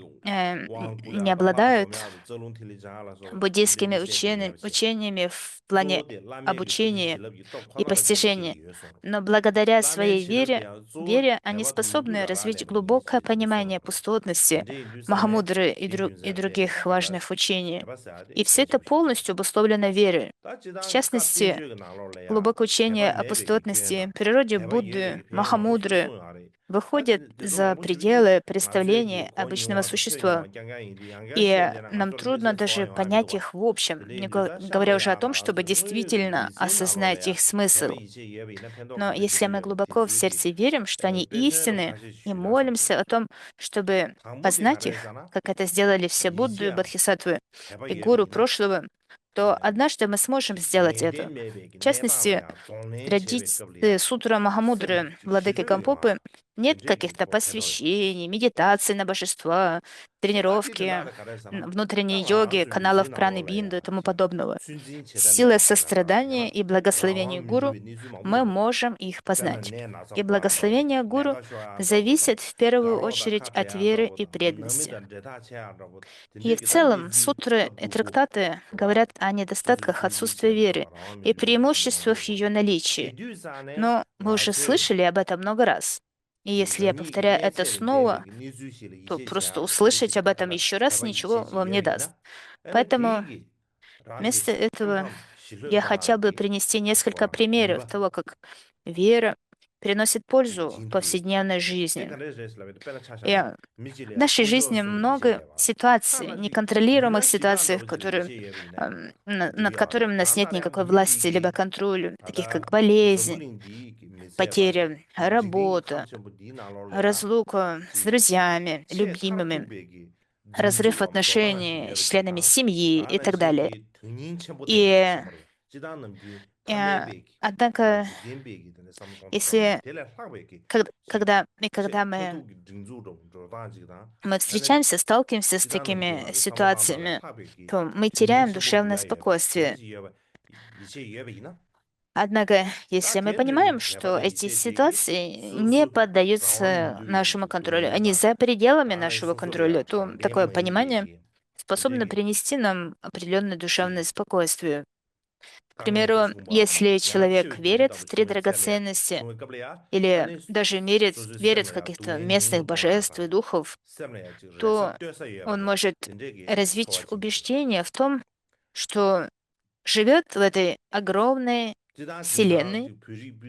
A: 왕
B: не
A: 구자도 말
B: обладают
A: 보면도 절룬틸리자 알아서
B: буддийскими
A: 인데디 셰베야시
B: учениями в плане
A: 조데 라메기 뿌디
B: обучения
A: 실럽이 또
B: и
A: 코나가
B: постижения,
A: 젠끼리 유송
B: но благодаря
A: 라멘
B: своей вере,
A: 실럽이야 조
B: вере они
A: 대바도
B: способны
A: 룩규라
B: развить
A: 라네
B: глубокое
A: 이제 유송
B: понимание пустотности
A: 근데 인두사네
B: Махамудры и
A: 딘균사제
B: других
A: 다다
B: важных учений.
A: 대바사데
B: И все это
A: 대시비시죠
B: полностью обусловлено верой. В
A: 따지당
B: частности,
A: 깝딘주가 나올래야
B: глубокое учение
A: 대바
B: о
A: 내백이
B: пустотности,
A: 괜다
B: природе
A: 대바
B: Будды,
A: 예백이 괜한
B: Махамудры
A: 오수수 아래
B: выходит
A: 따지 대도
B: за
A: 아무지르기
B: пределы
A: 나세기
B: представления обычного
A: 고인와
B: существа.
A: 표현과 경향인데
B: И
A: 양가시엔데나
B: нам
A: 가서를
B: трудно
A: 미세
B: даже
A: 소화용하기도
B: понять
A: 와
B: их в общем,
A: 근데
B: не
A: 인도자
B: говоря уже о том,
A: 샤마야
B: чтобы
A: 아주 흥의기
B: действительно
A: 이제
B: осознать их
A: 나올래야 대바
B: смысл.
A: 이제 예백이나
B: Но
A: 펜도프
B: если мы
A: 베지리게
B: глубоко в
A: 디즈기
B: сердце верим, что они
A: 벤세로
B: истины,
A: 가시
B: и
A: 슈라서지
B: молимся о том, чтобы
A: 강부디
B: познать их,
A: 가르잖아
B: как это сделали все Будды,
A: 이제야
B: Бодхисаттвы
A: 대바
B: и гуру
A: 예백이나
B: прошлого, то однажды мы сможем сделать
A: 닌데
B: это.
A: 매백이
B: В частности,
A: 내다라야
B: в
A: 동네
B: традиции
A: 제백급이야
B: Сутра
A: 쌤
B: Махамудры, владыки
A: 지식이 마
B: Кампопы, нет
A: 진득이
B: каких-то
A: 뭐 대도야
B: посвящений, медитаций на божества,
A: 따지들
B: тренировки,
A: 나라 가르잖아
B: внутренней
A: 따라
B: йоги,
A: 아주 미지
B: каналов праны бинду и
A: 나올래야
B: тому подобного.
A: 순진 체담이
B: Силой
A: 나올래라
B: сострадания
A: 야
B: и благословений
A: 라왕
B: гуру
A: 민두비 니수
B: мы
A: 마무르
B: можем их
A: 잖아
B: познать.
A: 내 나서
B: И
A: 과도
B: благословение гуру
A: 내가 쇼야도
B: зависит в первую
A: 가로다
B: очередь от веры и
A: 카페야도
B: преданности.
A: 너미다 데다 체야도
B: И в
A: 딘데기
B: целом
A: 단디지
B: сутры и
A: 두부
B: трактаты
A: 와
B: говорят о
A: 두수
B: недостатках
A: 순진
B: отсутствия веры
A: 체미도 라왕
B: и
A: 민두비 니수
B: преимуществах
A: 마무르
B: ее наличия.
A: 디두사네
B: Но мы уже
A: 나세
B: слышали об этом много раз. И если я
A: 너니
B: повторяю это
A: 이내체를
B: снова,
A: 대백이 니수시를
B: то
A: 이제
B: просто
A: 제하고
B: услышать об
A: 대시다
B: этом
A: 알아
B: еще раз
A: 대바
B: ничего
A: 이제지
B: вам не даст.
A: 예배이나 에네
B: Поэтому
A: 계기
B: вместо
A: 란데시
B: этого
A: 끔함
B: я хотел бы
A: 실르바하기
B: принести несколько
A: 고아라
B: примеров
A: 니바
B: того, как вера приносит пользу в
A: 진투기
B: повседневной жизни.
A: 깨달으시려면 빼나
B: И
A: 차샤네
B: в
A: 미질이야
B: нашей жизни
A: 꿀조었으면 이제
B: много
A: 예봐
B: ситуаций,
A: 차나지
B: неконтролируемых
A: 유나
B: ситуаций,
A: 지단다고 지르기
B: которые,
A: 이제 예배이네
B: над
A: 디어래
B: которыми у нас нет
A: 다나래
B: никакой власти либо
A: 미지기
B: контроля, таких как
A: 다다
B: болезнь,
A: 전부린디 미세바지
B: потеря
A: 디지기
B: работы,
A: 감천부 니나롤래야
B: разлука с
A: 지
B: друзьями, любимыми,
A: 최탁두백이
B: разрыв
A: 징주가 도다나
B: отношений с членами
A: 예배다
B: семьи и
A: 다나
B: так далее.
A: 셰기 등인 첨부되는
B: И
A: 첨부로 지단음디
B: э,
A: 카메백이
B: однако,
A: 아주 겐백이 되는 삼공도라마
B: если
A: 델레 학백이 지
B: когда
A: 최태두기 징주로 조다지다
B: мы
A: 나는
B: встречаемся, сталкиваемся с такими
A: 지단음디라 삼보감달에
B: ситуациями,
A: 학백이
B: то мы
A: 등인
B: теряем душевное
A: 첨부되야 예배
B: спокойствие.
A: 되지 예배 이제 예배이나
B: Однако, если мы понимаем, что эти ситуации не поддаются нашему контролю, они за пределами нашего контроля, то такое понимание способно принести нам определенное душевное спокойствие. К примеру, если человек верит в три драгоценности или даже верит в каких-то местных божеств и духов, то он может развить убеждение в том, что живет в этой огромной Вселенной,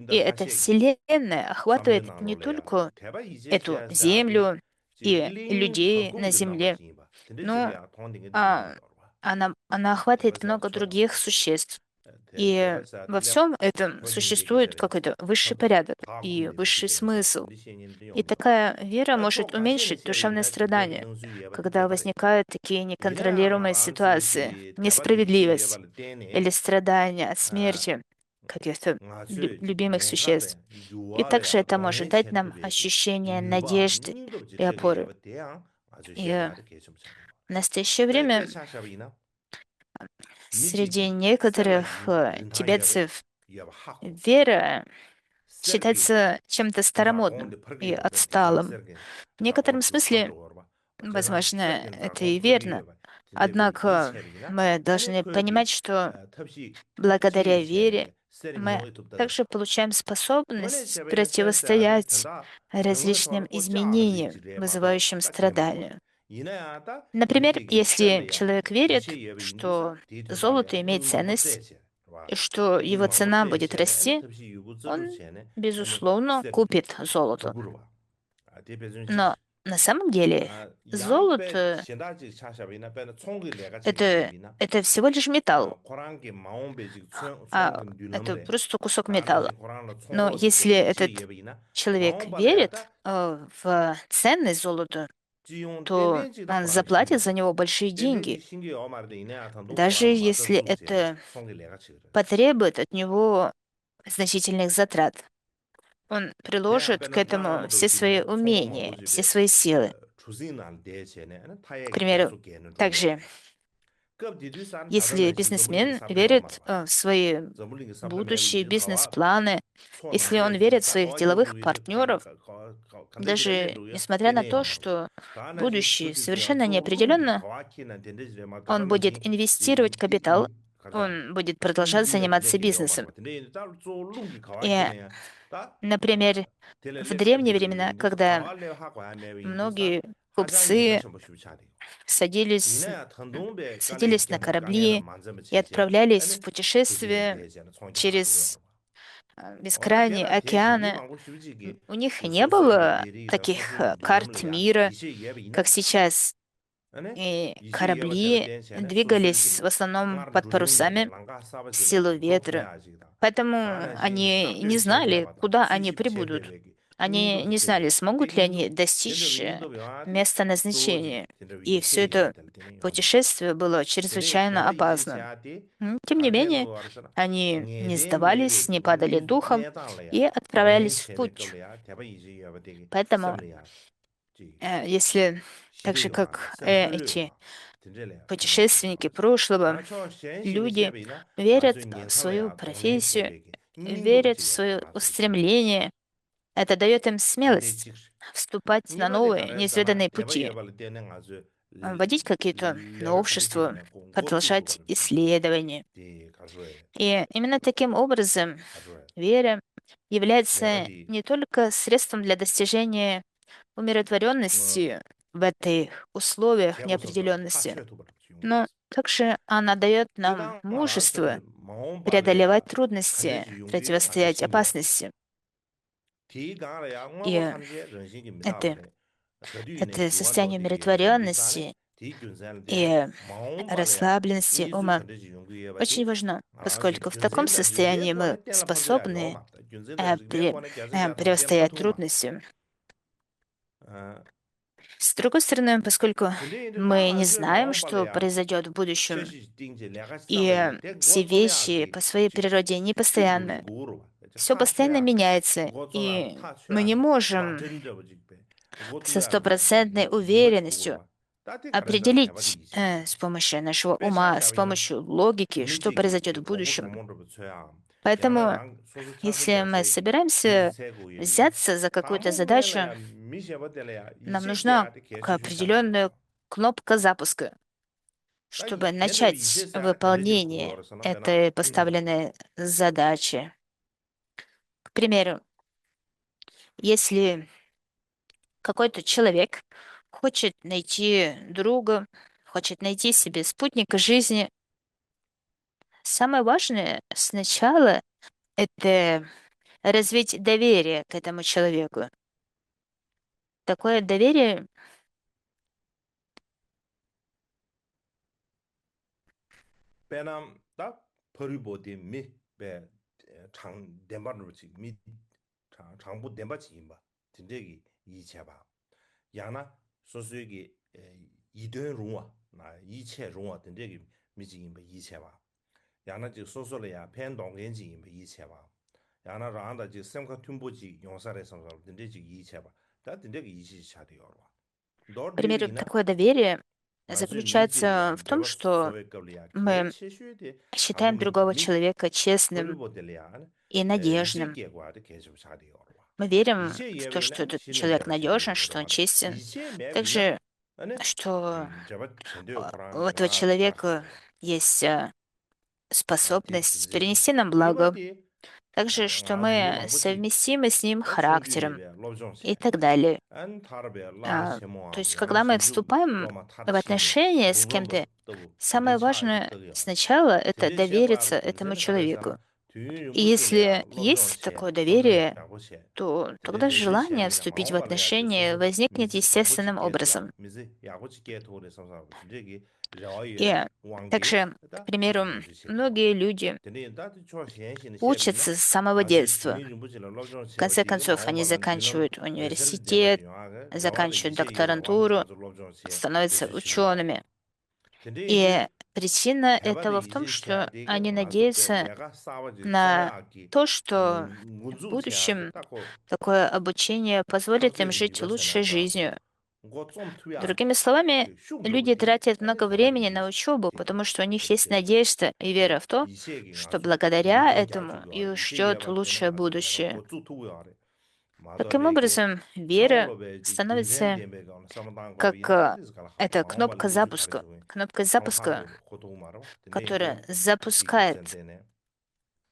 B: и эта Вселенная охватывает не только эту Землю и людей на Земле, но а, она охватывает много других существ. И во всем этом существует какой-то высший порядок и высший смысл. И такая вера может уменьшить душевное страдание, когда возникают такие неконтролируемые ситуации, несправедливость или страдания от смерти каких-то любимых существ. И также это может дать нам ощущение надежды и опоры. И в настоящее время среди некоторых тибетцев вера считается чем-то старомодным и отсталым. В некотором смысле, возможно, это и верно. Однако мы должны понимать, что благодаря вере мы также получаем способность противостоять различным изменениям, вызывающим страдания. Например, если человек верит, что золото имеет ценность и что его цена будет расти, он, безусловно, купит золото. Но на самом деле золото это, это всего лишь металл, это просто кусок металла. Но если этот человек верит в ценность золота, то он заплатит за него большие деньги, даже если это потребует от него значительных затрат. Он приложит к этому все свои умения, все свои силы. К примеру, также, если бизнесмен верит в свои будущие бизнес-планы, если он верит в своих деловых партнеров, даже несмотря на то, что будущее совершенно неопределенно, он будет инвестировать капитал, он будет продолжать заниматься бизнесом. И, например, в древние времена, когда многие купцы садились, садились на корабли и отправлялись в путешествие через бескрайние океаны, у них не было таких карт мира, как сейчас. И корабли двигались в основном под парусами в силу ветра. Поэтому они не знали, куда они прибудут. Они не знали, смогут ли они достичь места назначения. И все это путешествие было чрезвычайно опасным. Тем не менее, они не сдавались, не падали духом и отправлялись в путь. Поэтому, если так же, как эти путешественники прошлого, люди верят в свою профессию, верят в свое устремление. Это дает им смелость вступать на новые, неизведанные пути, вводить какие-то новшества, продолжать исследования. И именно таким образом вера является не только средством для достижения умиротворенности в этих условиях неопределенности, но также она дает нам мужество преодолевать трудности, противостоять опасности. И это, это состояние умиротворенности и расслабленности ума очень важно, поскольку в таком состоянии мы способны противостоять трудностям. С другой стороны, поскольку мы не знаем, что произойдет в будущем, и все вещи по своей природе непостоянны, все постоянно меняется, и мы не можем со стопроцентной уверенностью определить с помощью нашего ума, с помощью логики, что произойдет в будущем. Поэтому,
A: 양나랑 소수
B: если мы
A: 창설자세
B: собираемся
A: 미세고 있네.
B: взяться за какую-то
A: 당부
B: задачу,
A: 부분에야 미셔버들이야
B: нам нужна
A: 이시기한테 개주시잖아.
B: определенная кнопка запуска,
A: 나
B: чтобы
A: 걔네들
B: начать
A: 이세사 걔네들
B: выполнение
A: 구호로서는 배나
B: этой
A: 팅나지.
B: поставленной задачи. К примеру, если какой-то человек хочет найти друга, хочет найти себе спутника жизни, самое важное сначала — это развить доверие к этому человеку. Такое доверие.
A: 배나 딱 버리보디 미배 장 덴바르지 미 장부 덴바지 임바. 진짜기 이체바. 양나 소수기 이든 롱아 나 이체 롱아 된저기 미지 임바 이체바. 양나 지 소소래야 팬동gen지 임바 이체바. 양나 라한다 지 샘카 튠보지 용사래 성사 된저지 이체바. 다 된저기 이시 차대요.
B: К примеру,
A: 너들이나
B: такое доверие
A: 아주 미지리아
B: заключается в том,
A: 대바
B: что
A: 소외급리아 개
B: мы
A: 최슈의
B: считаем
A: 당분
B: другого
A: 미
B: человека честным
A: 버리보들이야
B: и
A: 이제
B: надежным.
A: 계과의 계속 사대요.
B: Мы верим
A: 이제
B: в то, что
A: 예외나
B: этот
A: 신의
B: человек
A: 대바 신의
B: надежен, что он
A: 거로
B: честен.
A: 이제 매비나
B: Также,
A: 아니
B: что
A: 저번 전도요
B: у
A: 코란
B: этого
A: 그라
B: человека
A: 딱하고
B: есть
A: 아
B: способность
A: 뒤지지
B: перенести нам благо.
A: 이번에
B: Также, что
A: 아주
B: мы
A: 유망부지
B: совместимы с ним
A: 다
B: характером
A: 손주리베
B: и
A: 롭종세
B: так далее.
A: 안 타르베 라
B: А, То
A: 셴모아
B: есть,
A: 양
B: когда мы
A: 손주
B: вступаем
A: 로마
B: в
A: 타르신데
B: отношения с кем-то,
A: 롱롱도 또
B: самое
A: 된대차
B: важное
A: 이득이요.
B: сначала — это
A: 된대 셰바르
B: довериться этому
A: 된세는 가르사나
B: человеку.
A: 뒤는
B: И
A: 무줄이야
B: если есть
A: 롭종세
B: такое
A: 소소는
B: доверие,
A: 야고세
B: то
A: 된대
B: тогда
A: 내지
B: желание
A: 셰비나
B: вступить в
A: 마음발이야 지
B: отношения
A: 소소
B: возникнет
A: 미지 당부지
B: естественным
A: 깨도야
B: образом.
A: 미지 야고지 깨도를 선사하고 진짜기 저의
B: И
A: 왕게
B: также, к
A: 다
B: примеру,
A: 유지시와
B: многие люди
A: 된대 나도 저 현실의 셰비나
B: учатся с самого
A: 아주
B: детства.
A: 뒤는 무줄라
B: В
A: 롭종세
B: конце
A: 어디
B: концов, они
A: 마음발은 뒤는
B: заканчивают
A: 레저를 대바지
B: университет,
A: 요하게 라와도
B: заканчивают
A: 이제 예외 왕
B: докторантуру,
A: 장조 롭종세
B: становятся
A: 개주시와
B: учеными.
A: 근데
B: И
A: 이제
B: причина
A: 대바도
B: этого в том,
A: 이제
B: что
A: 샤디게
B: они
A: 와서 배
B: надеются
A: 내가 싸워지
B: на
A: 싸야기
B: то, что в
A: 문주 제하게
B: будущем
A: 딱고
B: такое обучение позволит им
A: 탁제리
B: жить
A: 리버세나
B: лучшей
A: 자세
B: жизнью.
A: 그거 좀 투야
B: Другими словами,
A: 그
B: люди
A: 슝도부디
B: тратят
A: 아니
B: много
A: 대바도
B: времени
A: 이제
B: на учебу,
A: 되게
B: потому что у них есть
A: 되게
B: надежда и вера в то,
A: 이세기
B: что
A: 아주
B: благодаря
A: 미동
B: этому
A: 자주고
B: их
A: 이세기
B: ждет
A: 봐 되는
B: лучшее
A: 아주 내가
B: будущее.
A: 고추 투고요 아래
B: Таким
A: 마더레게
B: образом, вера
A: 창월로베 균생
B: становится
A: 대매가 사마당
B: как
A: 거비나 따지스 갈아
B: эта
A: 마음발
B: кнопка
A: 리주
B: запуска,
A: 가르치고
B: кнопка запуска,
A: 방파도 고도 말어 근데 이제
B: которая
A: 지
B: запускает
A: 균생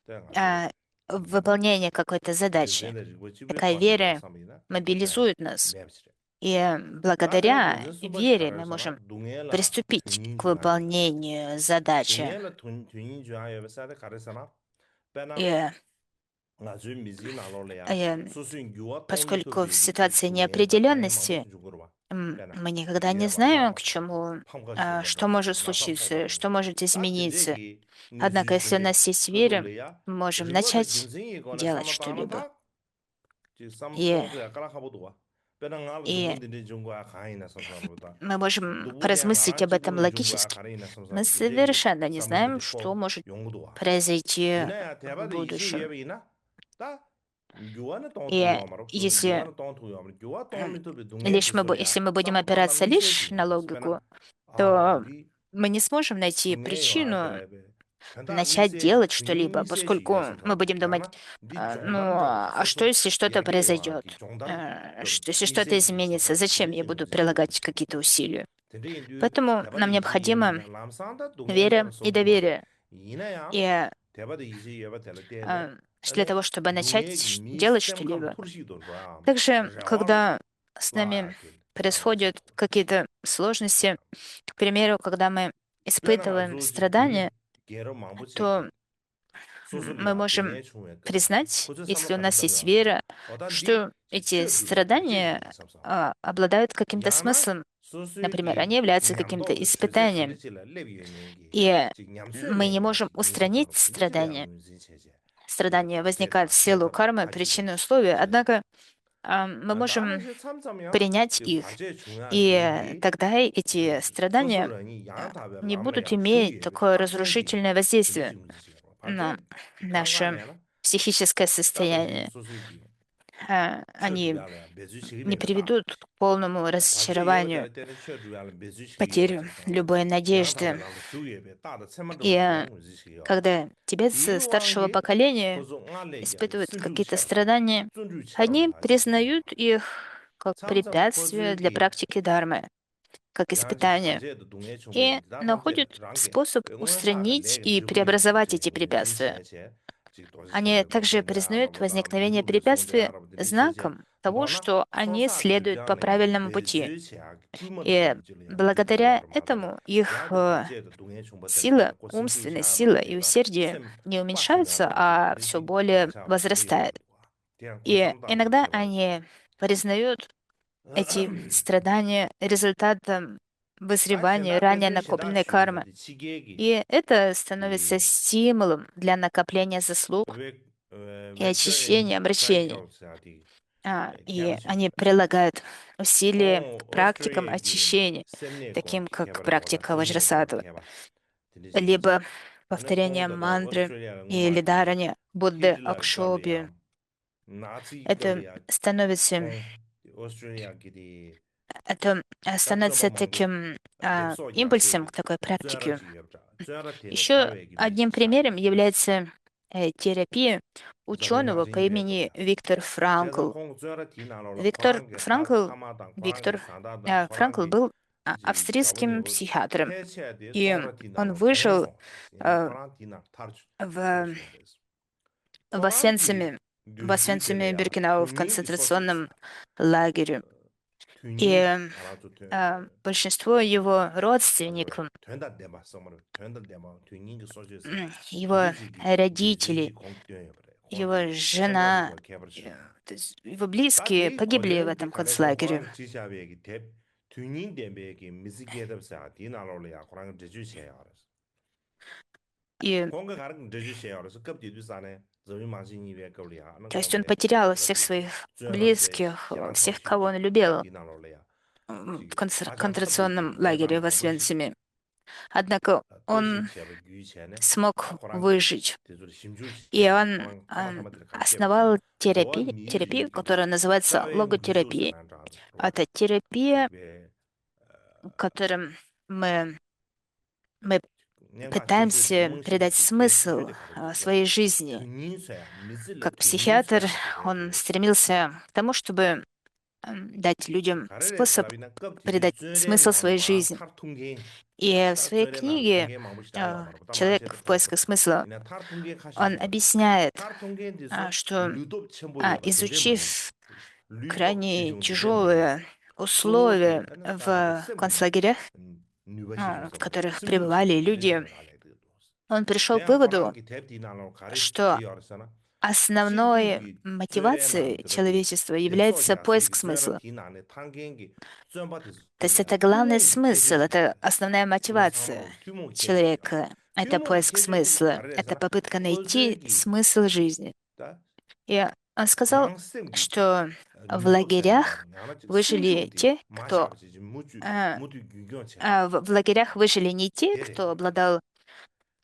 A: 내가 아주
B: а, выполнение какой-то задачи.
A: 균생의 뭐 집에
B: Такая
A: 빠지고
B: вера
A: 삼이나 딱고자
B: мобилизует нас.
A: 맵시래
B: И
A: 다들
B: благодаря
A: 균생 수바
B: вере мы
A: 잘하잖아
B: можем
A: 동해라
B: приступить
A: 균인
B: к
A: 중앙에
B: выполнению задачи.
A: 동해라 균인 중앙에 사대 가르잖아 빼나
B: И,
A: 아주 미지 나로래야
B: э,
A: 수수인 유아
B: Поскольку в
A: 돈미터비
B: ситуации
A: 중에다 가해 마음도
B: неопределенности
A: 중국으로 봐 빼나
B: мы никогда не
A: 이해봐
B: знаем, к
A: 라파
B: чему,
A: 팜가 시험하다
B: что может
A: 라파
B: случиться,
A: 파이바니
B: что может
A: 다
B: измениться.
A: 된대기
B: Однако,
A: 니즈
B: если у
A: 준비
B: нас есть вера,
A: 거둘래야
B: мы можем
A: 그거도
B: начать
A: 균생이 거나
B: делать
A: 삼아다나
B: что-либо.
A: 다 지금
B: И,
A: 통도 약간 하고도 와 빼나
B: и
A: 누군데 중국아 가이나 선선보다
B: мы можем
A: 누구야
B: поразмыслить
A: 나랑
B: об этом
A: 집으로 중국아
B: логически.
A: 가리나
B: Мы
A: 선선 된대기
B: совершенно не знаем,
A: 삼부디
B: что
A: 포
B: может
A: 용구도 와
B: произойти
A: 이나야
B: в
A: 대바도 이제
B: будущем.
A: 예배이나 다 교환의
B: И
A: 동투요 말어 소수
B: если
A: 교환의 동투요 말어 교환
B: м,
A: 동미터비 동해
B: если
A: 지소리아
B: мы будем
A: 삼바나
B: опираться лишь
A: 미세지
B: на
A: 스페나
B: логику,
A: 아
B: то
A: 우리
B: мы не сможем найти
A: 동해와
B: причину
A: 그래베 간다
B: начать
A: 미세
B: делать что-либо,
A: 균이 세지
B: поскольку мы
A: 예선사고
B: будем думать,
A: 야나 네
B: ну,
A: 종단도
B: а что
A: 소소
B: если что-то
A: 얘기와
B: произойдет?
A: 기 종단 그
B: Если что-то
A: 미세지
B: изменится,
A: 선사고
B: зачем я
A: 진짜
B: буду
A: 미세고
B: прилагать
A: 그렇지
B: какие-то усилия?
A: 근데 인도
B: Поэтому
A: 대바도
B: нам
A: 이제
B: необходима
A: 예비나 람산다 동해
B: вера
A: 내가
B: и
A: 소부 말어
B: доверие.
A: 이나야
B: И
A: 대바도 이제 예바 될 때네
B: а, для
A: 아니
B: того, чтобы начать
A: 동해
B: делать
A: 미셈캄
B: что-либо.
A: 푸르시도 봐
B: Также,
A: 저와로
B: когда с нами
A: 와야길
B: происходят какие-то сложности, к примеру, когда мы
A: 빼나
B: испытываем
A: 아주 뒤는
B: страдания,
A: 게으름 망부치기
B: то мы
A: 소소리야
B: можем
A: 동해 중에 때문에
B: признать,
A: 고저 삼로
B: если у нас есть
A: 가르다며
B: вера,
A: 어단디
B: что эти
A: 최주리
B: страдания
A: 최주리 삼삼
B: обладают каким-то
A: 야나
B: смыслом. Например,
A: 소수기
B: они являются каким-то
A: 냠도도 최제
B: испытанием,
A: 가르치라 레비연행기
B: и
A: 즉
B: мы не
A: 냠쇠내야
B: можем устранить
A: 인사가로 진짜야
B: страдания.
A: 문진 체제 그
B: Страдания возникают
A: 가제다
B: в силу
A: 템퍼럴
B: кармы,
A: 가지고
B: причины и условия,
A: 제
B: однако мы
A: 나는
B: можем
A: 저 참자면
B: принять
A: 그
B: их,
A: 가제 중요한
B: и
A: 게
B: тогда эти страдания
A: 소소런이 양답에
B: не будут
A: 람래야
B: иметь
A: 슈기에
B: такое
A: 딱 생기
B: разрушительное воздействие
A: 들리지 문지시가
B: на
A: 반대
B: наше
A: 강간에나
B: психическое
A: 따도 이
B: состояние.
A: 소수기 셔
B: они
A: 주야래 배주
B: не
A: 시기네 다
B: приведут к полному
A: 바제 예어
B: разочарованию,
A: 될 때는 셔 주야래 배주 시기 예어
B: потерю
A: 졌다
B: любой
A: 양
B: надежды.
A: 달라랑 두예베 다다 체만도
B: И
A: 버지 양 지시 예어
B: когда тибетцы старшего
A: 디루왕게
B: поколения
A: 고조 알레 양
B: испытывают
A: 승주
B: какие-то
A: 셔다
B: страдания,
A: 존주 셔다
B: они
A: 하지
B: признают их как
A: 참참
B: препятствие для
A: 고주기
B: практики дharмы, как
A: 양지
B: испытание,
A: 단제도 동해
B: и
A: 총고인데 다 단제
B: находят
A: 랑게
B: способ
A: 응원사가
B: устранить
A: 내게
B: и
A: 지구리
B: преобразовать эти
A: 지금
B: препятствия.
A: 미시에체 지 도시
B: Они
A: 체베
B: также
A: 방송돼
B: признают
A: 알아보다
B: возникновение
A: 유튜브에 송제
B: препятствия
A: 알아보다 미시에체
B: знаком того,
A: 너나
B: что они
A: 소사들
B: следуют по
A: 비앙네
B: правильному пути.
A: 베주체야 기모도
B: И
A: 버리질 양지
B: благодаря
A: 되어 말아래
B: этому их
A: 야도 단제도 동해 총보들
B: сила,
A: 가다 고심주
B: умственная
A: 샤라
B: сила и
A: 되다
B: усердие
A: 셈
B: не уменьшаются,
A: 빠티나로 지
B: а все
A: 드리지
B: более
A: 마샤 버리게
B: возрастают.
A: 버리고 대한
B: И
A: 고삼단도
B: иногда
A: 개발했어
B: они признают эти страдания результатом
A: 다
B: вызревания
A: 젠다
B: ранее
A: 배주 신다
B: накопленной кармы.
A: 주의사디 지게기
B: И это становится
A: 디
B: стимулом для накопления заслуг
A: 웹
B: и
A: 웹저인
B: очищения, обращения.
A: 사이클스야디
B: И
A: 캬브지
B: они прилагают усилия
A: 오
B: к практикам
A: 오스트레일리아
B: очищения,
A: 셈네 공
B: таким как
A: 개발한 거다
B: практика
A: 셈네 공
B: Ваджрасатвы,
A: 개발 드리지게지
B: либо
A: 어느
B: повторение
A: 공가다
B: мантры
A: 오스트레일리아
B: или
A: 응마디
B: дарование Будды
A: 히틀러
B: Акшобе.
A: 갑리아 나치
B: Это
A: 갑리아
B: становится,
A: 공 오스트레일리아 기디
B: это
A: 답서버
B: становится
A: 망고
B: таким
A: lep소야
B: импульсом
A: 쉐비
B: к такой
A: 쩌라
B: практике.
A: 지게브자 쩌라 테네
B: Еще
A: 타웨기
B: одним
A: 미시
B: примером
A: 샤브르스
B: является терапия
A: 자베
B: ученого по
A: 마진
B: имени
A: 이베
B: Виктор
A: 제가
B: Франкл.
A: 공 쩌라 디나로라
B: Виктор
A: 코랑게
B: Франкл,
A: 타마당 코랑게
B: Виктор
A: 산다당
B: Франкл
A: 코랑게
B: был
A: 지 자본이
B: австрийским психиатром,
A: 폐체에
B: и
A: 송라
B: он
A: 디나로
B: выжил
A: 공소 양
B: э,
A: 코랑 디나 타르
B: в,
A: 타르스는데스
B: в
A: 코랑기
B: Освенциме,
A: 뉴주들이야
B: Биркенау, в
A: 튜닝기 소스야
B: концентрационном лагере. И
A: 튜닝 알아줘
B: большинство его
A: 알아줘
B: родственников,
A: 된다 대마 써머를 된다 대마 튜닝기 소스야
B: его
A: 드리지기
B: родители,
A: 드리지기 공대에 버려 공대
B: его
A: 셈바도
B: жена,
A: 거 개버셔
B: то есть его близкие
A: 다디
B: погибли в
A: 고전기
B: этом
A: 간에서
B: концлагере.
A: 코랑 지샤베기 대 튜닝 대베기 미스게답사 디나로리아 코랑 제주시야 알았어
B: И
A: 공가 가는 제주시야 알았어 급디도 싸네 저희 마신이 왜 거리야 하는
B: то есть он
A: 공대
B: потерял всех
A: 그렇지
B: своих
A: 저한테
B: близких,
A: 야랑
B: всех, кого
A: 탑시기
B: он любил
A: 디나로리아
B: в
A: 지금 아잔
B: концентрационном
A: 탑디디
B: лагере
A: 대단
B: в
A: 방법시
B: Освенциме. Однако он
A: 뜻심시야 규이체네
B: смог
A: 다 코랑게
B: выжить.
A: 대줄
B: И
A: 심주시야
B: он
A: 코랑 타마타마들
B: основал
A: 감시해버잖아 저
B: терапию,
A: 미리기디
B: которая называется
A: 짜웨
B: логотерапия.
A: 미쇼스란다
B: Это терапия,
A: 왜
B: которым мы
A: 내가 제주
B: пытаемся придать
A: 몽시기디
B: смысл
A: 대주제를 가르치고
B: своей жизни.
A: 튜닝서야 미슬레
B: Как психиатр,
A: 튜닝서야
B: он
A: 되게
B: стремился к тому, чтобы дать людям
A: 가르레
B: способ
A: 살라비나 껍디디
B: придать
A: 쯧레
B: смысл своей
A: 나오나마
B: жизни.
A: 타르퉁게
B: И в
A: 다
B: своей
A: 쯧레 나는
B: книге
A: 퉁게 마무시다야 말보다
B: «Человек
A: 마셰도
B: в поисках
A: 톡토
B: смысла»
A: 이나 타르퉁게
B: он
A: 카시지 말이야
B: объясняет,
A: 타르퉁게 뒤서
B: что
A: 류도 첨보야 봐 된대 먹는다
B: изучив
A: 류도
B: крайне
A: 지중 된대 먹는다
B: тяжелые условия
A: 소디 아니 따라게
B: в
A: 셈
B: концлагерях,
A: 뉴버시도
B: в
A: 섬을
B: которых пребывали
A: 심주시기
B: люди,
A: 드레지게 달래 그
B: он пришел к
A: 대한
B: выводу,
A: 코랑기 탭디나로
B: что
A: 가르치 알았잖아
B: основной
A: 신규기 쯧레 나는
B: мотивацией
A: 들어디
B: человечества является
A: 뎁소자
B: поиск
A: 세기 쯧레
B: смысла.
A: 디나네 탄겐기 쯧바디스
B: То есть
A: 소리야
B: это главный
A: 튜몽기
B: смысл,
A: 캐제지
B: это
A: 말았어
B: основная
A: 이나
B: мотивация
A: 사람으로 튜몽 캐제지야
B: человека. Это
A: 튜몽
B: поиск
A: 캐제지
B: смысла, это
A: 가르래서나
B: попытка найти
A: 고즈기
B: смысл жизни.
A: 다
B: И он сказал,
A: 양쌤기
B: что в
A: 뉴톱세야
B: лагерях
A: 말은 야나
B: выжили
A: 승중디
B: те, кто
A: 마샤버지 무주
B: э,
A: 무주 규경체
B: в лагерях выжили не те, кто
A: 데레
B: обладал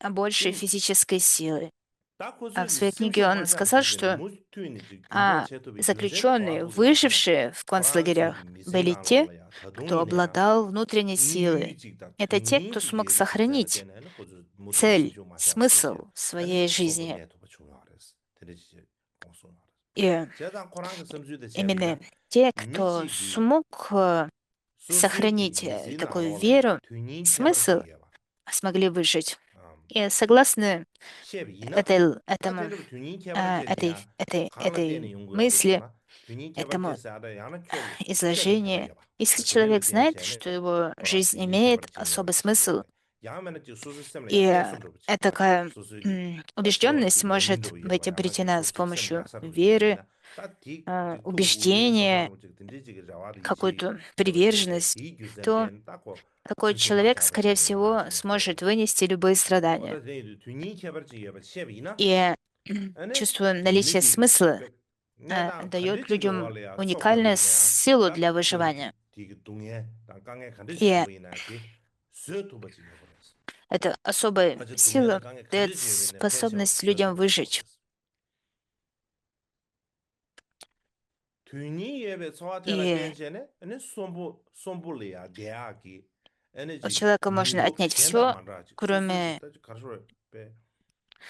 B: большей
A: 디
B: физической силой.
A: 다
B: А в
A: 고즈기
B: своей книге
A: 심쇼
B: он сказал,
A: 마샤버지
B: что
A: 무투이니 규경체도 균제네
B: заключенные,
A: 고라고기 알았잖아
B: выжившие в
A: 고랑스기
B: концлагерях, были те,
A: 미생나로야
B: кто
A: 더동이네야
B: обладал внутренней силой.
A: 뉴유직다
B: Это те, кто смог
A: 튜닝기계를 지자라
B: сохранить
A: 때는 고즈 모두
B: цель,
A: 심쇼 마샤버지
B: смысл
A: 아니
B: своей жизни.
A: 소문에 더 중요하랬어 드리지 공소
B: И
A: 제가 코랑그 섬주의
B: именно
A: 제비나
B: те, кто
A: 미지기
B: смог
A: 소수기
B: сохранить такую
A: 미지나로래
B: веру,
A: 튜닝
B: смысл,
A: 캐버지기야
B: смогли выжить. И согласно
A: 셰비나 다
B: этому,
A: 되는 튜닝 캐버지야 강나 때는
B: этой
A: 연구야
B: мысли,
A: 그랬잖아 튜닝
B: этому
A: 캐버지야 야나 켜 켜도
B: изложению,
A: 해버려 봐
B: если
A: 그들을
B: человек
A: 되는
B: знает,
A: 쟤네
B: что его
A: 코랑
B: жизнь
A: 튜닝
B: имеет
A: 캐버지야
B: особый смысл,
A: 야면은 지 소수 시스템을 야
B: и
A: 떼서 다
B: такая
A: 소수기 다
B: убежденность
A: 쉐어티
B: может
A: 내민도
B: быть
A: 이어봐 야나 지
B: обретена с
A: 소수 시스템을
B: помощью
A: 야사로
B: веры,
A: 지기나 다디 또 우리를
B: убеждения,
A: 서사로 지든지 지기 자와도 이지
B: какую-то
A: 저버체제
B: приверженность,
A: 디 규센
B: то
A: 때는 딱고
B: такой
A: 심쇼
B: человек, скорее
A: 마샤버지기
B: всего,
A: 와지
B: сможет
A: 그래
B: вынести любые страдания.
A: 어떤 데도 튜닝 캐버지기 봐 셰비나
B: И
A: 아니
B: чувство наличия
A: 니디
B: смысла
A: 내가
B: дает
A: 간디지
B: людям
A: 고할래야
B: уникальную
A: 쇼거리냐
B: силу
A: 다
B: для
A: 고즈기
B: выживания.
A: 디기 동해 땅강에 간디지
B: И
A: 쇼이나 디 스투버지기 버렸어
B: эта особая
A: 아주 동해다
B: сила
A: 강에
B: дает
A: 간디지 쇼이네 폐셔
B: способность людям
A: 스투버지기
B: выжить.
A: 버렸어 튜니 예배 소아테라
B: И
A: 덴제네 네 솜불이야 대학이
B: у
A: 에너지
B: человека можно
A: 능력
B: отнять
A: 겐다
B: все,
A: 만라지 소수기
B: кроме...
A: 따지 가르쳐 배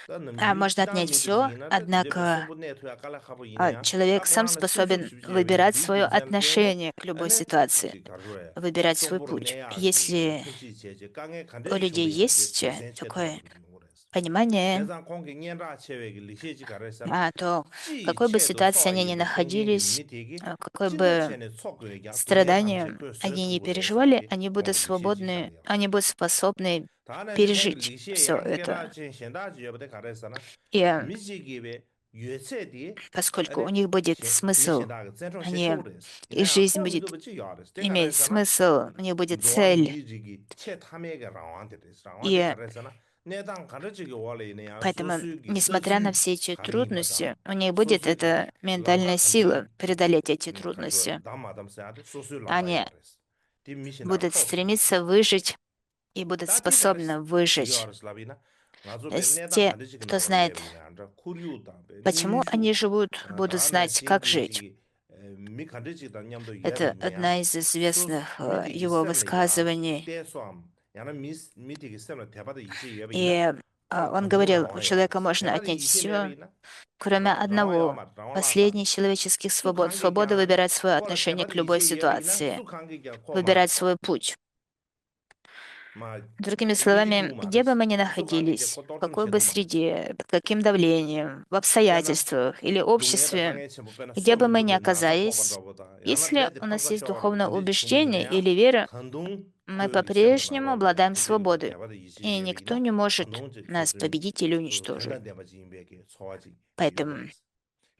A: 다는
B: Можно
A: 미당
B: отнять все,
A: 미드지나 다 딘제베
B: однако
A: 솜불 네트야 깔라 하고 이내야 다
B: человек сам
A: 고란의 소수
B: способен
A: 십제베
B: выбирать свое
A: 디딘센 데네
B: отношение к любой
A: 아니
B: ситуации,
A: 지 가르쳐
B: выбирать свой
A: 솜불
B: путь.
A: 내야기
B: Если
A: 튼지 제제 강에
B: у
A: 간데지
B: людей
A: 흉배 제
B: есть
A: 대센
B: такое
A: 쳇다고 용어랬어
B: понимание,
A: 대상 공개 년라 체외기 리셰지 가르쳐나
B: то в
A: 지
B: какой бы
A: 체도
B: ситуации они ни
A: 소아이버 공개기
B: находились,
A: 미티기
B: в какой
A: 진짜
B: бы
A: 체내 속고야 돈에 감제
B: страдании
A: 그
B: они не
A: 서구를
B: переживали,
A: 해서기
B: они будут
A: 공개 리셰지
B: свободны,
A: 가르쳐
B: они будут способны
A: 다는 이제 공개
B: пережить
A: 리셰
B: все
A: 양계라
B: это.
A: 진 현다지 여부터 가르쳐나
B: И
A: 미지기베 유세디
B: поскольку у
A: 아니
B: них будет смысл,
A: 미신다가 전통
B: они,
A: 시쇼레스
B: их
A: 이나
B: жизнь
A: 공기 그
B: будет
A: 붙이 야레스 때
B: иметь
A: 가르쳐나
B: смысл, у них будет
A: 조왕
B: цель.
A: 미지기 체 탐에게 라완데 라완데
B: И
A: 가르쳐나 내당 가르치기 원래는
B: поэтому,
A: 소수기
B: несмотря на
A: 서주
B: все эти
A: 가르인 거다
B: трудности, у них будет
A: 소수기
B: эта
A: 람다
B: ментальная
A: 간디
B: сила преодолеть эти
A: 가르쳐
B: трудности.
A: 담마담 사야데 소수 람다
B: Они
A: 요레스 디 미신다
B: будут
A: 토스 가르쳐
B: стремиться выжить и будут
A: 다티 가르쳐
B: способны
A: 디게
B: выжить.
A: 알았어 라비나 나조베 내당
B: Те,
A: 가르치기
B: кто
A: 나와
B: знает,
A: 예비나 안자 쿠리우다 베
B: почему они
A: 뉴슈
B: живут, будут
A: 다나
B: знать, как
A: 싱기
B: жить.
A: 지 미 가르치다 냠도
B: Это
A: 예비냐
B: одна из
A: 소
B: известных
A: 미티기
B: его
A: 셈레야
B: высказываний.
A: 대수함 야나 미티기 셈레 대바다 이시 예비나
B: И
A: 다
B: он
A: 간동
B: говорил, у
A: 라와
B: человека
A: 요레스
B: можно
A: 대바다
B: отнять
A: 이시
B: все,
A: 레비나
B: кроме
A: 라와
B: одного,
A: 요마 라와 라사
B: последних человеческих
A: 수
B: свобод,
A: 관계
B: свобода
A: 그냥
B: выбирать свое
A: 콜라
B: отношение
A: 대바다
B: к любой
A: 이시 예비나
B: ситуации,
A: 수 관계 그냥 코마
B: выбирать свой путь.
A: 마
B: Другими словами,
A: 위기두
B: где бы
A: 말았어
B: мы ни
A: 수 관계 그냥
B: находились, в
A: 코돌 좀
B: какой бы
A: 쳇도 말았어
B: среде, под каким давлением, в
A: 배나
B: обстоятельствах или
A: 동네다
B: обществе,
A: 강에 첨부 배나
B: где бы мы ни
A: 솔루브리 나사
B: оказались,
A: 뽑아보다 야나
B: если
A: 배드
B: у нас
A: 판가
B: есть
A: 쇼하고
B: духовное
A: 딘지
B: убеждение
A: 중립내야
B: или вера,
A: 간동
B: мы
A: 그 셈도
B: по-прежнему
A: 나로래
B: обладаем
A: 딘지기도
B: свободой,
A: 대바다 이시
B: и никто
A: 예비나
B: не может
A: 간동
B: нас
A: 소수
B: победить или
A: 그
B: уничтожить.
A: 된다 대바지 임베게 소화지
B: Поэтому
A: 요거레스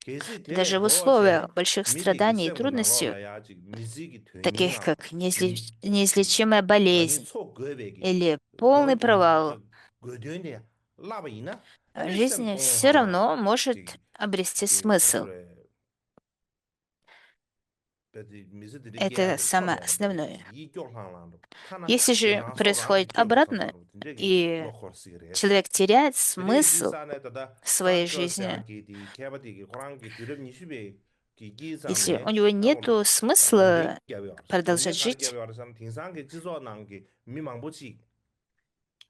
A: 계시 대
B: даже в
A: 로어체네
B: условиях больших
A: 미티기
B: страданий и
A: 셈고
B: трудностей,
A: 나로라야 지 미지기
B: таких
A: 되닝아
B: как
A: 지
B: неизлечимая
A: 간이
B: болезнь
A: 소 거베기
B: или полный провал,
A: 더더 거되네 라바이나 아니 셈
B: жизнь все
A: 동하나
B: равно может
A: 지
B: обрести
A: 지
B: смысл.
A: 가르래 베디 미즈들이
B: Это
A: 게야들 처음
B: самое
A: 먹었다
B: основное.
A: 이 교환하는 타나
B: Если же
A: 연하소라는
B: происходит
A: 교도
B: обратно,
A: 선다로 진짜기
B: и
A: 로커스그레스
B: человек теряет
A: 드레
B: смысл
A: 디산에다가
B: в своей жизни,
A: 상거샤기디 케바디기 고랑기 드럽 니슈베
B: если у
A: 기기상에
B: него
A: 따올
B: нет
A: 랑게
B: смысла
A: 개비어스
B: продолжать
A: 동네 가리
B: жить,
A: 개비어스는 딩상게 지소난게 미망보치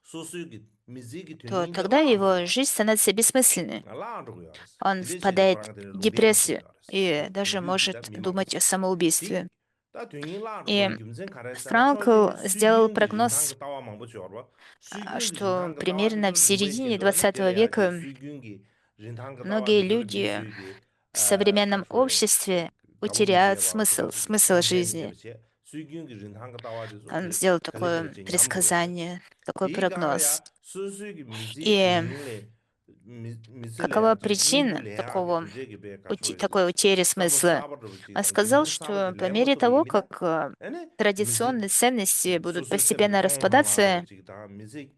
A: 소수기 미지기
B: то
A: 되는데
B: тогда его
A: 라르고요
B: жизнь становится бессмысленной.
A: 라르고요
B: Он
A: 디레시데
B: впадает
A: 고랑게
B: в
A: 롱게
B: депрессию
A: 감고요
B: и даже может
A: 딩규기다
B: думать о
A: 미망보치
B: самоубийстве.
A: 디 다 되니 라르고
B: И
A: 김선 가르사나
B: Франкл
A: 초기
B: сделал
A: 수균기
B: прогноз,
A: 린탕 따와 망보죠 알바 수균기
B: что
A: 린탕 따와
B: примерно в
A: 디들
B: середине
A: 링베게도 아니
B: 20
A: 데려야지
B: века
A: 수균기 린탕 따와
B: многие
A: 디들
B: люди
A: 미수기
B: в современном
A: 가르소레
B: обществе
A: 가보
B: утеряют
A: 미세바
B: смысл,
A: 그다지
B: смысл
A: 람벤
B: жизни.
A: 데베체 수균기 린탕 따와 디소
B: Он
A: 그
B: сделал такое
A: 갈레베르지 냠고요레
B: предсказание, такой
A: 디 가라야
B: прогноз.
A: 수수기 미지
B: И
A: 되닝레
B: какова
A: 미슬레야지
B: причина
A: 인규레야기
B: такого,
A: 딘제기 베 가르소레지
B: такой утери
A: 사도
B: смысла?
A: 사버르지
B: Он сказал,
A: 김진 사버르지
B: что по мере
A: 렘버트로
B: того,
A: 이미나
B: как
A: 에네 미즈
B: традиционные ценности будут
A: 소수 셈도
B: постепенно
A: 동하나로
B: распадаться,
A: 지다 미지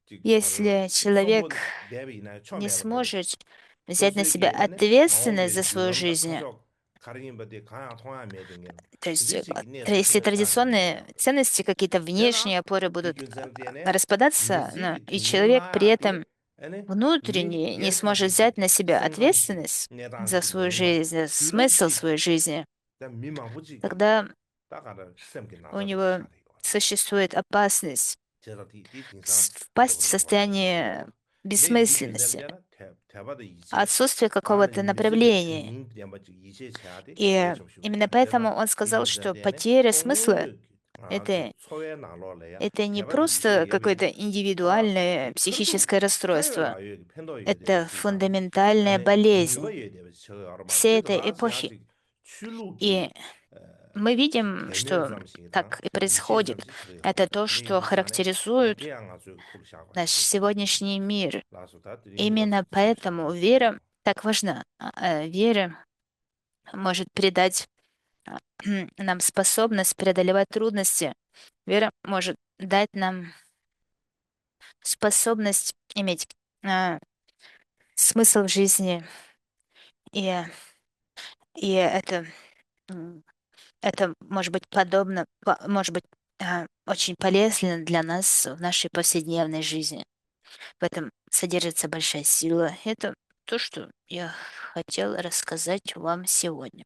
A: 가르
B: если человек
A: 손본 대비나
B: не
A: 처음에 버려
B: сможет взять на себя
A: 소수기 에네
B: ответственность
A: 마오게
B: за свою
A: 유럽다
B: жизнь,
A: 가족 가르인 버디 가야 통화 매등이나
B: то есть
A: 진짜지 내서
B: если
A: 튕겨 사게
B: традиционные
A: 매야버려
B: ценности, какие-то
A: 되나
B: внешние опоры будут
A: 이균선대네
B: распадаться,
A: 미지기
B: и человек при этом
A: 되닝라야디 에네 미
B: внутренне не сможет
A: 예카지기
B: взять на себя
A: 생강지
B: ответственность за
A: 내단지
B: свою
A: 농마
B: жизнь, за смысл
A: 두렵지
B: своей жизни,
A: 다 미망부지기
B: тогда
A: 따가를 셈게
B: у
A: 나서도
B: него
A: 샤리고
B: существует опасность
A: 제가 디
B: впасть в
A: 더블로 와야
B: состояние
A: 내
B: бессмысленности,
A: 미균선잖아 대바도 이제
B: отсутствие
A: 다음에
B: какого-то
A: 미지기
B: направления.
A: 되닝 대마지 이제 제야디
B: И
A: 예좀
B: именно
A: 쉬우야
B: поэтому
A: 대나
B: он сказал, что
A: 이균선대네
B: потеря смысла
A: 똥을 아주
B: это,
A: 소외 나로래야
B: это не
A: 대바도 이제
B: просто
A: 예비
B: какое-то
A: 다
B: индивидуальное
A: 근동
B: психическое расстройство,
A: 타이어라 여기 팬더
B: это
A: 되지 다
B: фундаментальная
A: 아니
B: болезнь
A: 뉴버에 되지 저 알아봐
B: всей
A: 그래도
B: этой
A: 나서
B: эпохи.
A: 아직 출루기
B: И мы
A: 지
B: видим,
A: 대면
B: что
A: 잠시다
B: так и
A: 이제
B: происходит.
A: 잠시 들어요
B: Это то,
A: 근데
B: что
A: 이두산에
B: характеризует
A: 대양 아주 콜샤고
B: наш
A: 되잖아
B: сегодняшний мир.
A: 라수다 드림이 와서
B: Именно
A: 잠시
B: поэтому
A: 되었어
B: вера так важна. Вера может придать нам способность преодолевать трудности. Вера может дать нам способность иметь а, смысл в жизни. И, и м, это может быть подобно, может быть очень полезно для нас в нашей повседневной жизни. В этом содержится большая сила. Это то, что я хотела рассказать вам сегодня.